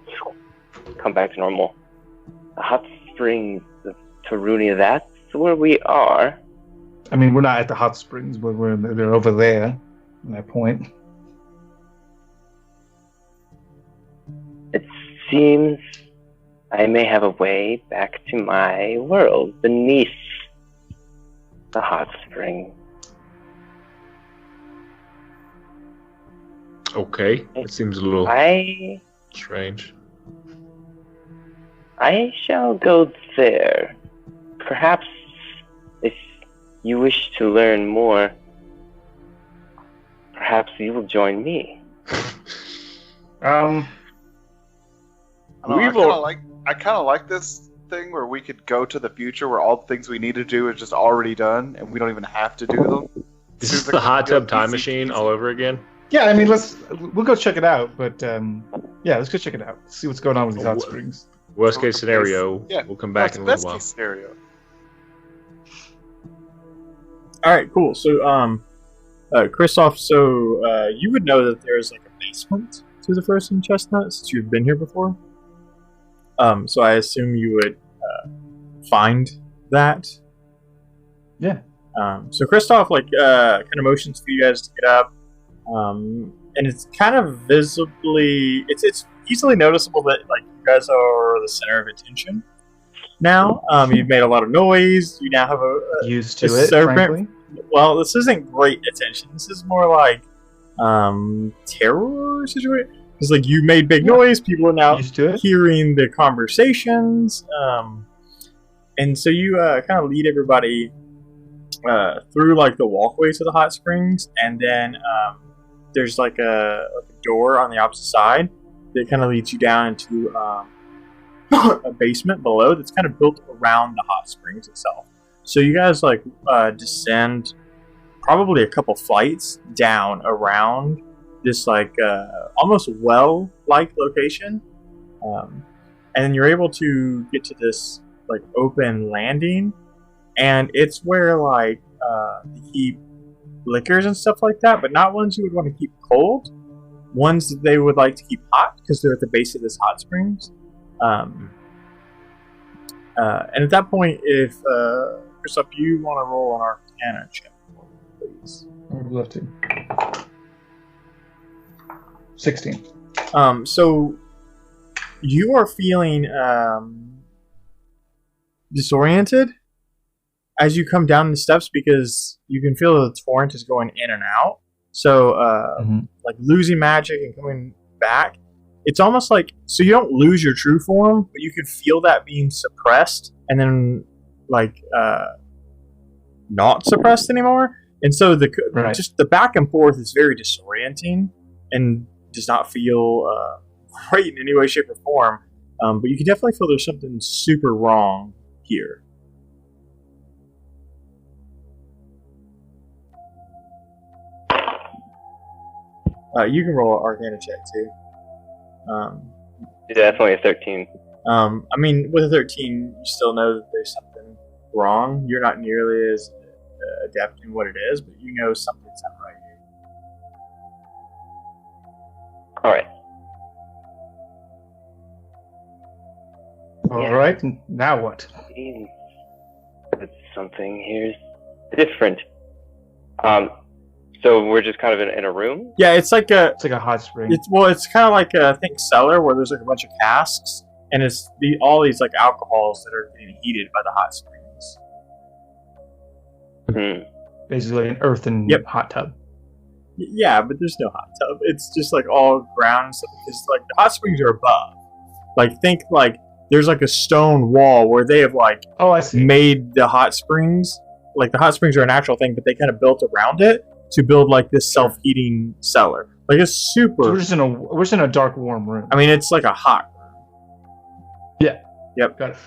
come back to normal. The hot springs of Tarunia, that's where we are. I mean, we're not at the hot springs, but they're over there. At that point. It seems I may have a way back to my world beneath the hot spring. Okay, it seems a little strange. I shall go there. Perhaps if you wish to learn more, perhaps you will join me. I kind of like this thing where we could go to the future where all the things we need to do is just already done and we don't even have to do them. This is the hot tub time machine all over again. Yeah, I mean, we'll go check it out. But yeah, let's go check it out. See what's going on with these hot springs. Worst case scenario, we'll come back in a little while. Best case scenario. All right, cool. So, Christoph, you would know that there's like a basement to the First and Chestnut since you've been here before. So I assume you would find that. Yeah. So Christoph kind of motions for you guys to get up, and it's kind of visibly, it's easily noticeable that like you guys are the center of attention now. You've made a lot of noise. You now have a used to it. Serpent. Frankly. Well, this isn't great attention. This is more like terror situation. Because like you made big noise, people are now hearing the conversations, and so you kind of lead everybody through like the walkway to the hot springs, and then there's like a door on the opposite side that kind of leads you down into a basement below that's kind of built around the hot springs itself. So you guys like descend probably a couple flights down around this like almost well-like location, and then you're able to get to this like open landing, and it's where like they keep liquors and stuff like that, but not ones you would want to keep cold, ones that they would like to keep hot because they're at the base of this hot springs. And at that point, if Christoph, you want to roll an Arcana check, please. I would love to. 16. So you are feeling disoriented as you come down the steps because you can feel the torrent is going in and out. So like losing magic and coming back, it's almost like, so you don't lose your true form, but you can feel that being suppressed and then not suppressed anymore. And so just the back and forth is very disorienting and does not feel great in any way, shape, or form. But you can definitely feel there's something super wrong here. You can roll an Arcana check too. Definitely a 13. I mean, with a 13, you still know that there's something wrong. You're not nearly as adept in what it is, but you know something's not right here. All right. All right. Now what? But something here's different. So we're just kind of in a room? Yeah, it's like a hot spring. It's kind of like a cellar where there's like a bunch of casks, and it's all these like alcohols that are getting heated by the hot springs. Basically an earthen hot tub. Yeah, but there's no hot tub. It's just like all ground and stuff, because like the hot springs are above. Like think like there's like a stone wall where they have like I see. Made the hot springs. Like the hot springs are a natural thing, but they kind of built around it to build like this self-heating cellar. Like it's super. So we're just in a dark, warm room. I mean, it's like a hot room. Yeah. Yep. Got it.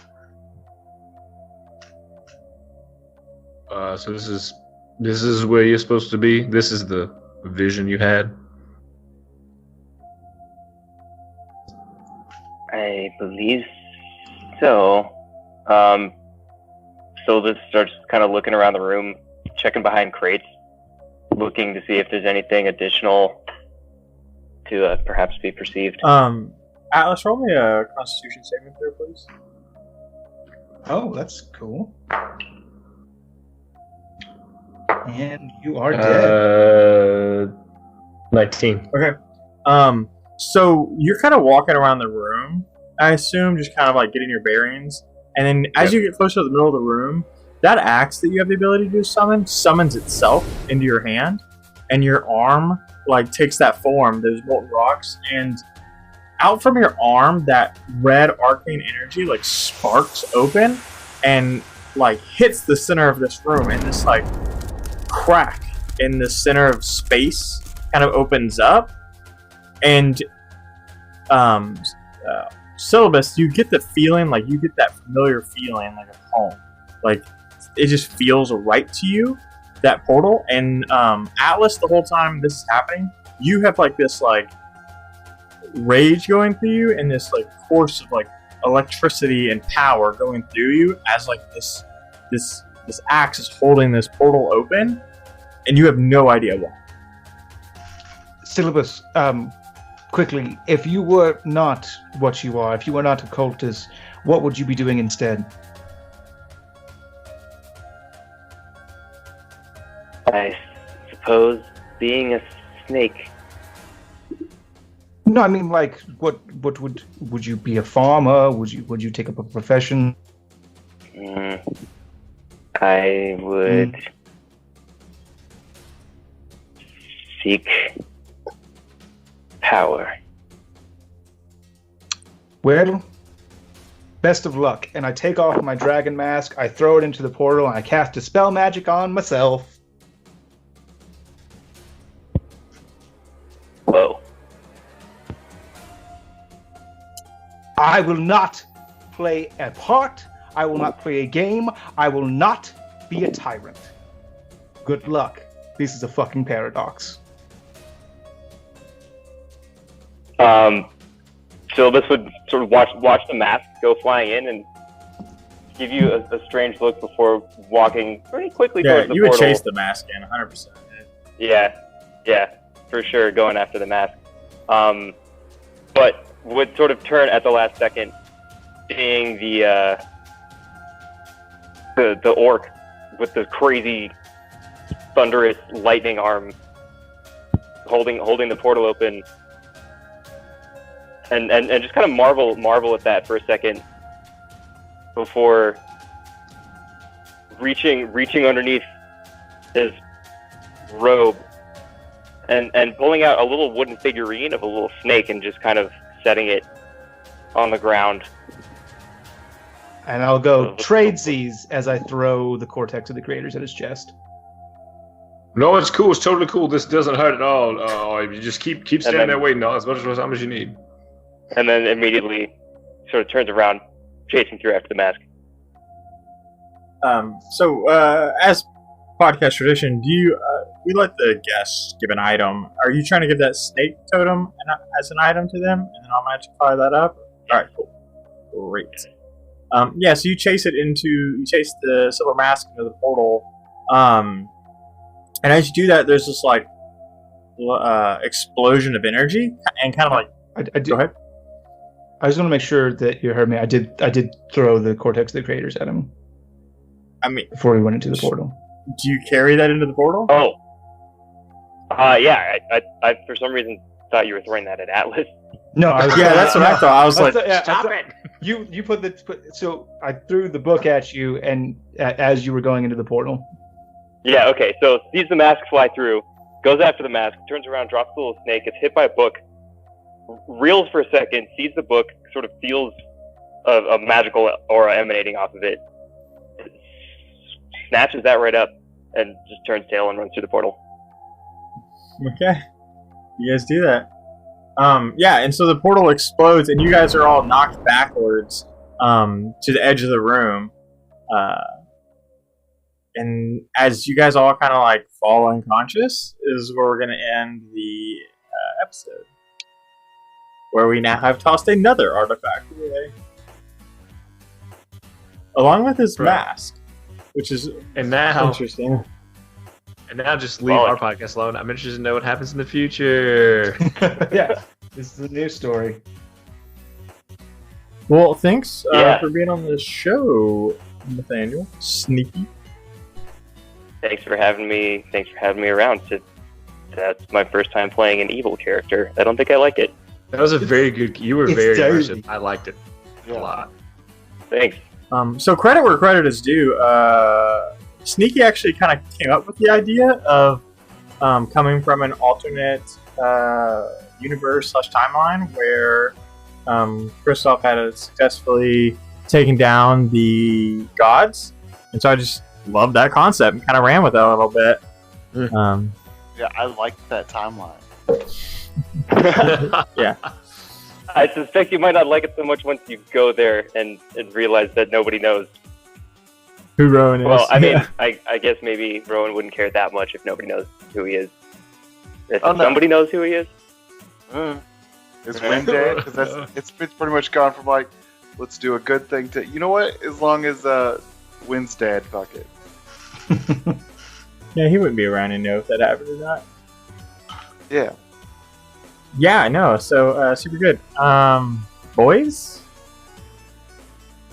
So this is where you're supposed to be. This is the vision you had. I believe so. Sylvis starts kind of looking around the room, checking behind crates, looking to see if there's anything additional to perhaps be perceived. Atlas, roll me a Constitution saving throw, please. Oh, that's cool. And you are dead. 19. Okay. So you're kind of walking around the room, I assume, just kind of like getting your bearings. And then as you get closer to the middle of the room, that axe that you have the ability to summons itself into your hand, and your arm like takes that form, those molten rocks, and out from your arm, that red arcane energy like sparks open and like hits the center of this room, and this like crack in the center of space kind of opens up, and Syllabus, you get the feeling, like you get that familiar feeling like of home, like it just feels right to you, that portal. And Atlas, the whole time this is happening, you have like this like rage going through you, and this like course of like electricity and power going through you as like this axe is holding this portal open, and you have no idea why. Syllabus, quickly, if you were not what you are, if you were not a cultist, what would you be doing instead? I suppose being a snake. No, I mean, like, what would you be a farmer? Would you take up a profession? I would seek power. Well, best of luck. And I take off my dragon mask, I throw it into the portal, and I cast Dispel Magic on myself. Whoa. I will not play a part. I will not play a game. I will not be a tyrant. Good luck. This is a fucking paradox. Syllabus would sort of watch the mask go flying in and give you a strange look before walking pretty quickly towards the portal. You would chase the mask in 100%. Yeah, for sure, going after the mask. But would sort of turn at the last second, seeing the orc with the crazy, thunderous lightning arm holding the portal open. And just kind of marvel at that for a second before reaching underneath his robe and pulling out a little wooden figurine of a little snake and just kind of setting it on the ground. And I'll go tradesies as I throw the Cortex of the Creators at his chest. No, it's cool. It's totally cool. This doesn't hurt at all. You just keep standing there waiting as much time as you need. And then immediately sort of turns around, chasing through after the mask. So, as podcast tradition, we let the guests give an item. Are you trying to give that snake totem as an item to them, and then I'll magically fire that up? All right, cool, great. So you chase the silver mask into the portal. And as you do that, there's this like explosion of energy, and kind of like. Go ahead. I just want to make sure that you heard me. I did throw the Cortex of the Creators at him. I mean, before we went into the portal. Do you carry that into the portal? Oh. Yeah. I for some reason thought you were throwing that at Atlas. No. That's what I thought. I was like, stop it. You so I threw the book at you, and as you were going into the portal. Yeah. Okay. So sees the mask fly through, goes after the mask, turns around, drops the little snake, gets hit by a book, reels for a second, sees the book, sort of feels a magical aura emanating off of it, snatches that right up, and just turns tail and runs through the portal. Okay. You guys do that. And so the portal explodes, and you guys are all knocked backwards to the edge of the room. And as you guys all kind of like fall unconscious, is where we're going to end the episode. Where we now have tossed another artifact away. Along with his mask. Which is interesting. And now just leave our podcast alone. I'm interested to know what happens in the future. Yeah, this is a new story. Well, thanks for being on the show, Nathaniel. Sneaky. Thanks for having me around. That's my first time playing an evil character. I don't think I like it. That was a very good. You were very immersive. I liked it a lot. Thanks. So credit where credit is due. Sneaky actually kind of came up with the idea of coming from an alternate universe / timeline where Kristoff had successfully taken down the gods, and so I just loved that concept and kind of ran with it a little bit. Yeah, I liked that timeline. Yeah. I suspect you might not like it so much once you go there and realize that nobody knows who Rowan is. Well, I mean, I guess maybe Rowan wouldn't care that much if nobody knows who he is. If somebody knows who he is. Is Win dead? Because it's pretty much gone from like, let's do a good thing to, you know what? As long as Win's dead, fuck it. Yeah, he wouldn't be around to know if that happened or not. Yeah. Yeah, I know. So, super good. Boys?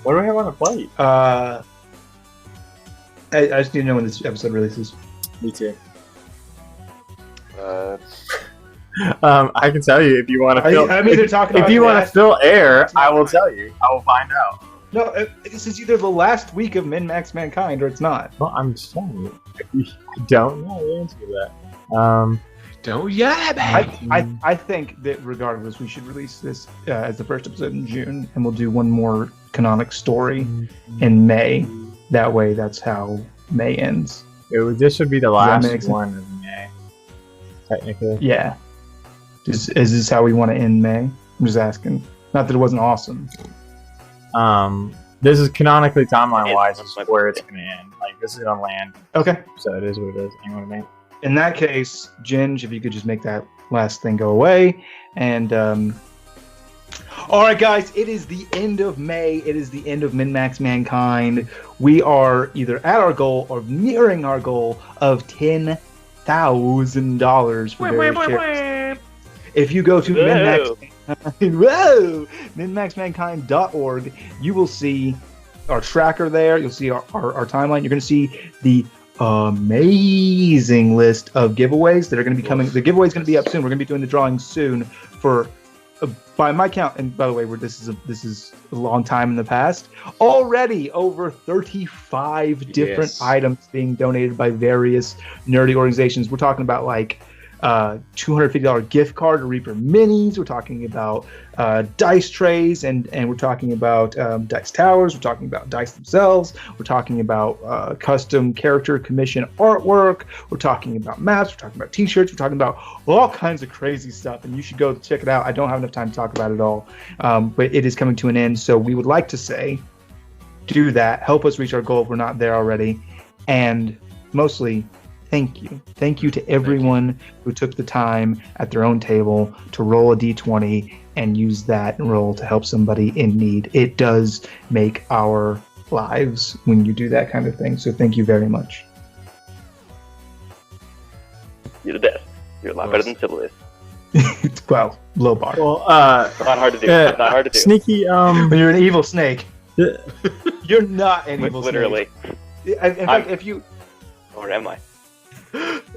What do we have on the plate? I just need to know when this episode releases. Me too. I can tell you if you want to fill. If you want to fill air, I will tell you. I will find out. No, this is either the last week of MinMaxMankind or it's not. Well, I'm just telling you. I don't know the answer to that. I think that regardless, we should release this as the first episode in June, and we'll do one more canonic story in May. That way, that's how May ends. This would be the last one of May, technically. Yeah. Is this how we want to end May? I'm just asking. Not that it wasn't awesome. This is canonically timeline-wise where it's going to end. Like, this is on land. Okay. So it is what it is. You know what I mean? In that case, Ginge, if you could just make that last thing go away. And, all right, guys, it is the end of May. It is the end of MinMaxMankind. We are either at our goal or nearing our goal of $10,000 for various characters. If you go to MinMaxMankind.org, you will see our tracker there. You'll see our timeline. You're going to see the amazing list of giveaways that are going to be coming. The giveaway is going to be up soon. We're going to be doing the drawing soon for, by my count, and by the way, this is a long time in the past. Already over 35 different items being donated by various nerdy organizations. We're talking about like $250 gift card to Reaper Minis. We're talking about dice trays, and we're talking about dice towers. We're talking about dice themselves. We're talking about custom character commission artwork. We're talking about maps. We're talking about t-shirts. We're talking about all kinds of crazy stuff, and you should go check it out. I don't have enough time to talk about it all, but it is coming to an end, so we would like to say, do that. Help us reach our goal if we're not there already. And mostly, thank you. Thank you to everyone who took the time at their own table to roll a d20 and use that roll to help somebody in need. It does make our lives when you do that kind of thing. So thank you very much. You're the best. You're a lot better than Sybil is. Well, low bar. Well, It's not hard to do. It's not hard to do. Sneaky. When you're an evil snake, you're not an evil Literally. snake. In fact, if you... Or am I?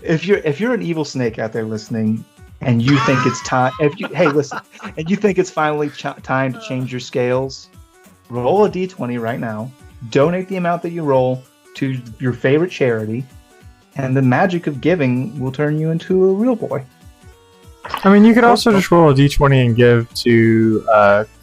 If you're an evil snake out there listening, and you think it's time, and you think it's finally time to change your scales, roll a d20 right now. Donate the amount that you roll to your favorite charity, and the magic of giving will turn you into a real boy. I mean, you could also just roll a d20 and give to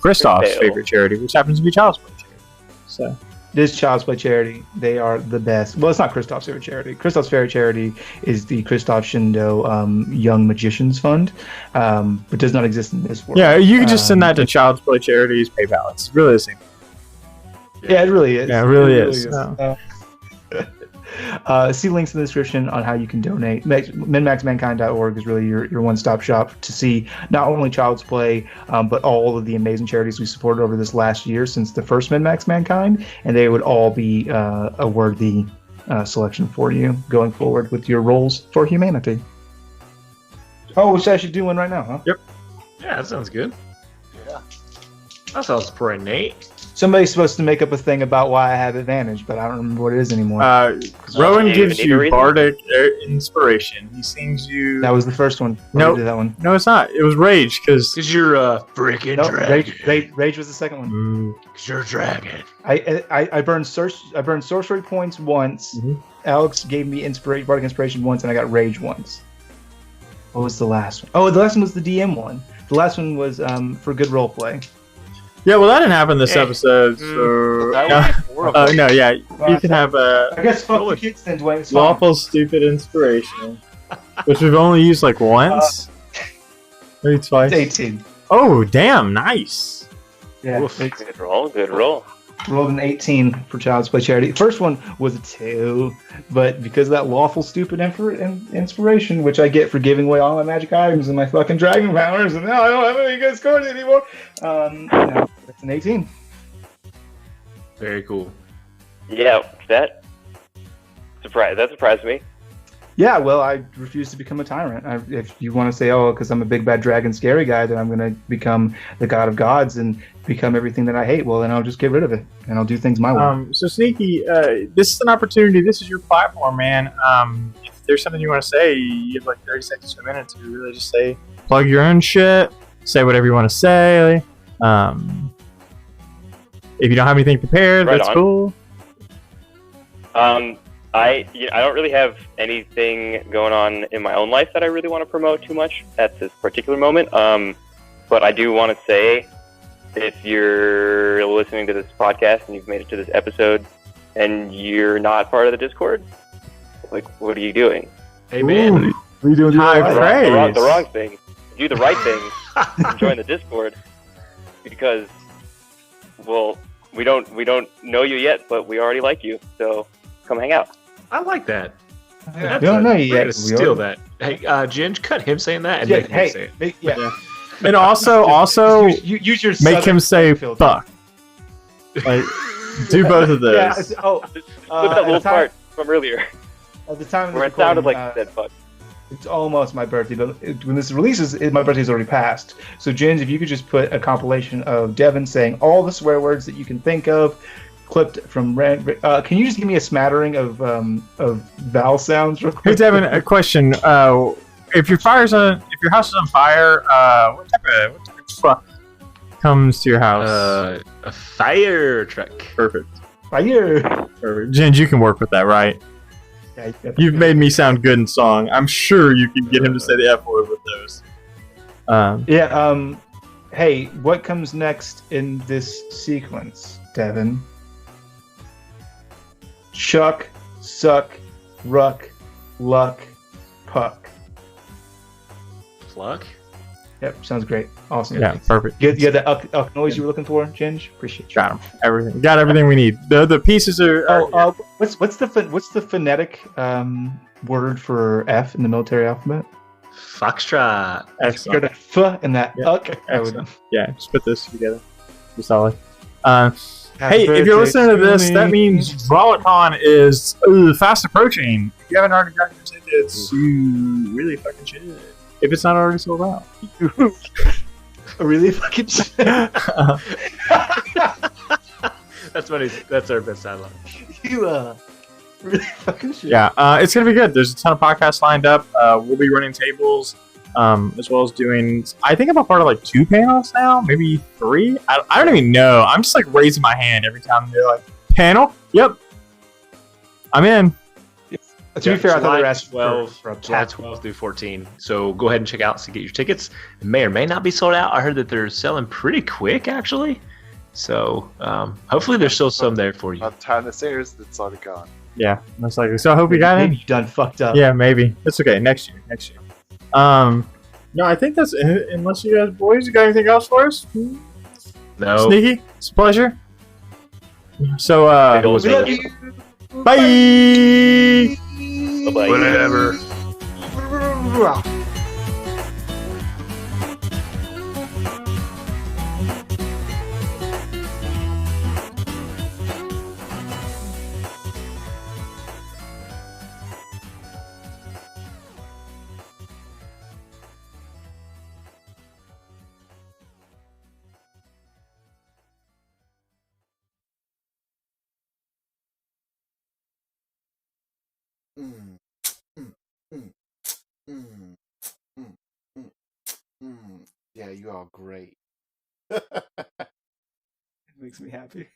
Kristoff's favorite charity, which happens to be Child's Play charity. So. This Child's Play charity, they are the best. Well, it's not Kristoff's favorite charity. Kristoff's favorite charity is the Kristoff Shindo Young Magicians Fund, but does not exist in this world. Yeah, you can just send that to Child's Play Charities PayPal. It's really the same. Yeah, it really is. Yeah, it really is. No. See links in the description on how you can donate. MinMaxMankind.org is really your one-stop shop to see not only Child's Play, but all of the amazing charities we supported over this last year since the first MinMax Mankind, and they would all be a worthy selection for you going forward with your roles for humanity. Oh, which I should do one right now, huh? Yep. Yeah, that sounds good. Yeah. That sounds pretty neat. Somebody's supposed to make up a thing about why I have advantage, but I don't remember what it is anymore. Rowan you gives need a you reason? bardic inspiration. He sings you. That was the first one. Nope. Did that one. No, it's not. It was rage because. Because you're a freaking No, dragon. Rage was the second one. Because you're a dragon. I burned sorcery points once. Mhm. Alex gave me bardic inspiration once, and I got rage once. What was the last one? Oh, the last one was the DM one. The last one was for good role play. Yeah, well, that didn't happen this episode. So That no, was horrible. no, yeah, you can have a I guess fuck the kids then, Dwayne. It's fine. Lawful Stupid inspiration, which we've only used like once, maybe twice. It's 18. Oh, damn, nice. Yeah, Oof. it's Good roll. Good roll. rolled an 18 for Child's Play charity. First one was a 2, but because of that Lawful Stupid inspiration, which I get for giving away all my magic items and my fucking dragon powers, and now I don't have any good scores anymore. No, it's an 18. Very cool. Yeah, that surprised me. Yeah, well, I refuse to become a tyrant. If you want to say, oh, because I'm a big bad dragon scary guy, then I'm going to become the god of gods and become everything that I hate, well, then I'll just get rid of it, and I'll do things my way. So Sneaky, this is an opportunity. This is your platform, man. If there's something you want to say, you have like 30 seconds to a minute to really just say, plug your own shit, say whatever you want to say. If you don't have anything prepared, Right that's on. cool. I don't really have anything going on in my own life that I really want to promote too much at this particular moment. But I do want to say, if you're listening to this podcast and you've made it to this episode and you're not part of the Discord, like, what are you doing? Hey, man. Ooh, we doing high praise. The wrong thing. Do the right thing. And join the Discord, because, well, we don't know you yet, but we already like you. So come hang out. I like that. Yeah, we don't know you We're yet. gonna steal that. Hey, Ginge, cut him saying that and make him say it. Yeah. And also Use your make him southern say filter. fuck. Like, do both of those. Yeah, Flip that little part from earlier At the time of where this it sounded like recording, you said fuck. it's almost my birthday, but when this releases, my birthday's already passed. So, Jins, if you could just put a compilation of Devin saying all the swear words that you can think of, clipped from. Can you just give me a smattering of vowel sounds, real Hey quick? Devin, a question. If your house is on fire, what type of truck comes to your house? A fire truck. Perfect. Fire. Perfect. Ginge, you can work with that, right? You've made me sound good in song. I'm sure you can get him to say the F word with those. Hey, what comes next in this sequence, Devin? Chuck, suck, ruck, luck, puck. Pluck? Yep, sounds great. Awesome. Yeah, perfect. You had the uck noise you were looking for, Ginge? Appreciate you. Got him. Everything. Got everything we need. The pieces are. What's the phonetic word for F in the military alphabet? Foxtrot. Excellent. Got a F and that uck. Excellent. Yeah, just put this together. Be solid. Hey, if you're listening to this, that means Brawlicon is fast approaching. If you haven't already gotten your tickets, you really fucking should. If it's not already sold out. Really fucking shit. That's funny. That's our best sideline. You really fucking shit. Yeah, it's gonna be good. There's a ton of podcasts lined up. We'll be running tables, as well as doing. I think I'm a part of like 2 panels now, maybe 3. I don't even know. I'm just like raising my hand every time they're like, panel. Yep, I'm in. To be fair, I thought they were asking 12, for a July cap. 12 through 14. So go ahead and check out to get your tickets. It may or may not be sold out. I heard that they're selling pretty quick, actually. So hopefully there's still some there for you. By the time this airs, it's already gone. Yeah, most likely. So I hope you got in. You done fucked up. Yeah, maybe. It's okay. Next year. No, I think that's it. Unless you guys, boys, you got anything else for us? No. Sneaky, it's a pleasure. So, It was We love really- you. bye. Bye-bye. Whatever. Yeah, you all great. Makes me happy.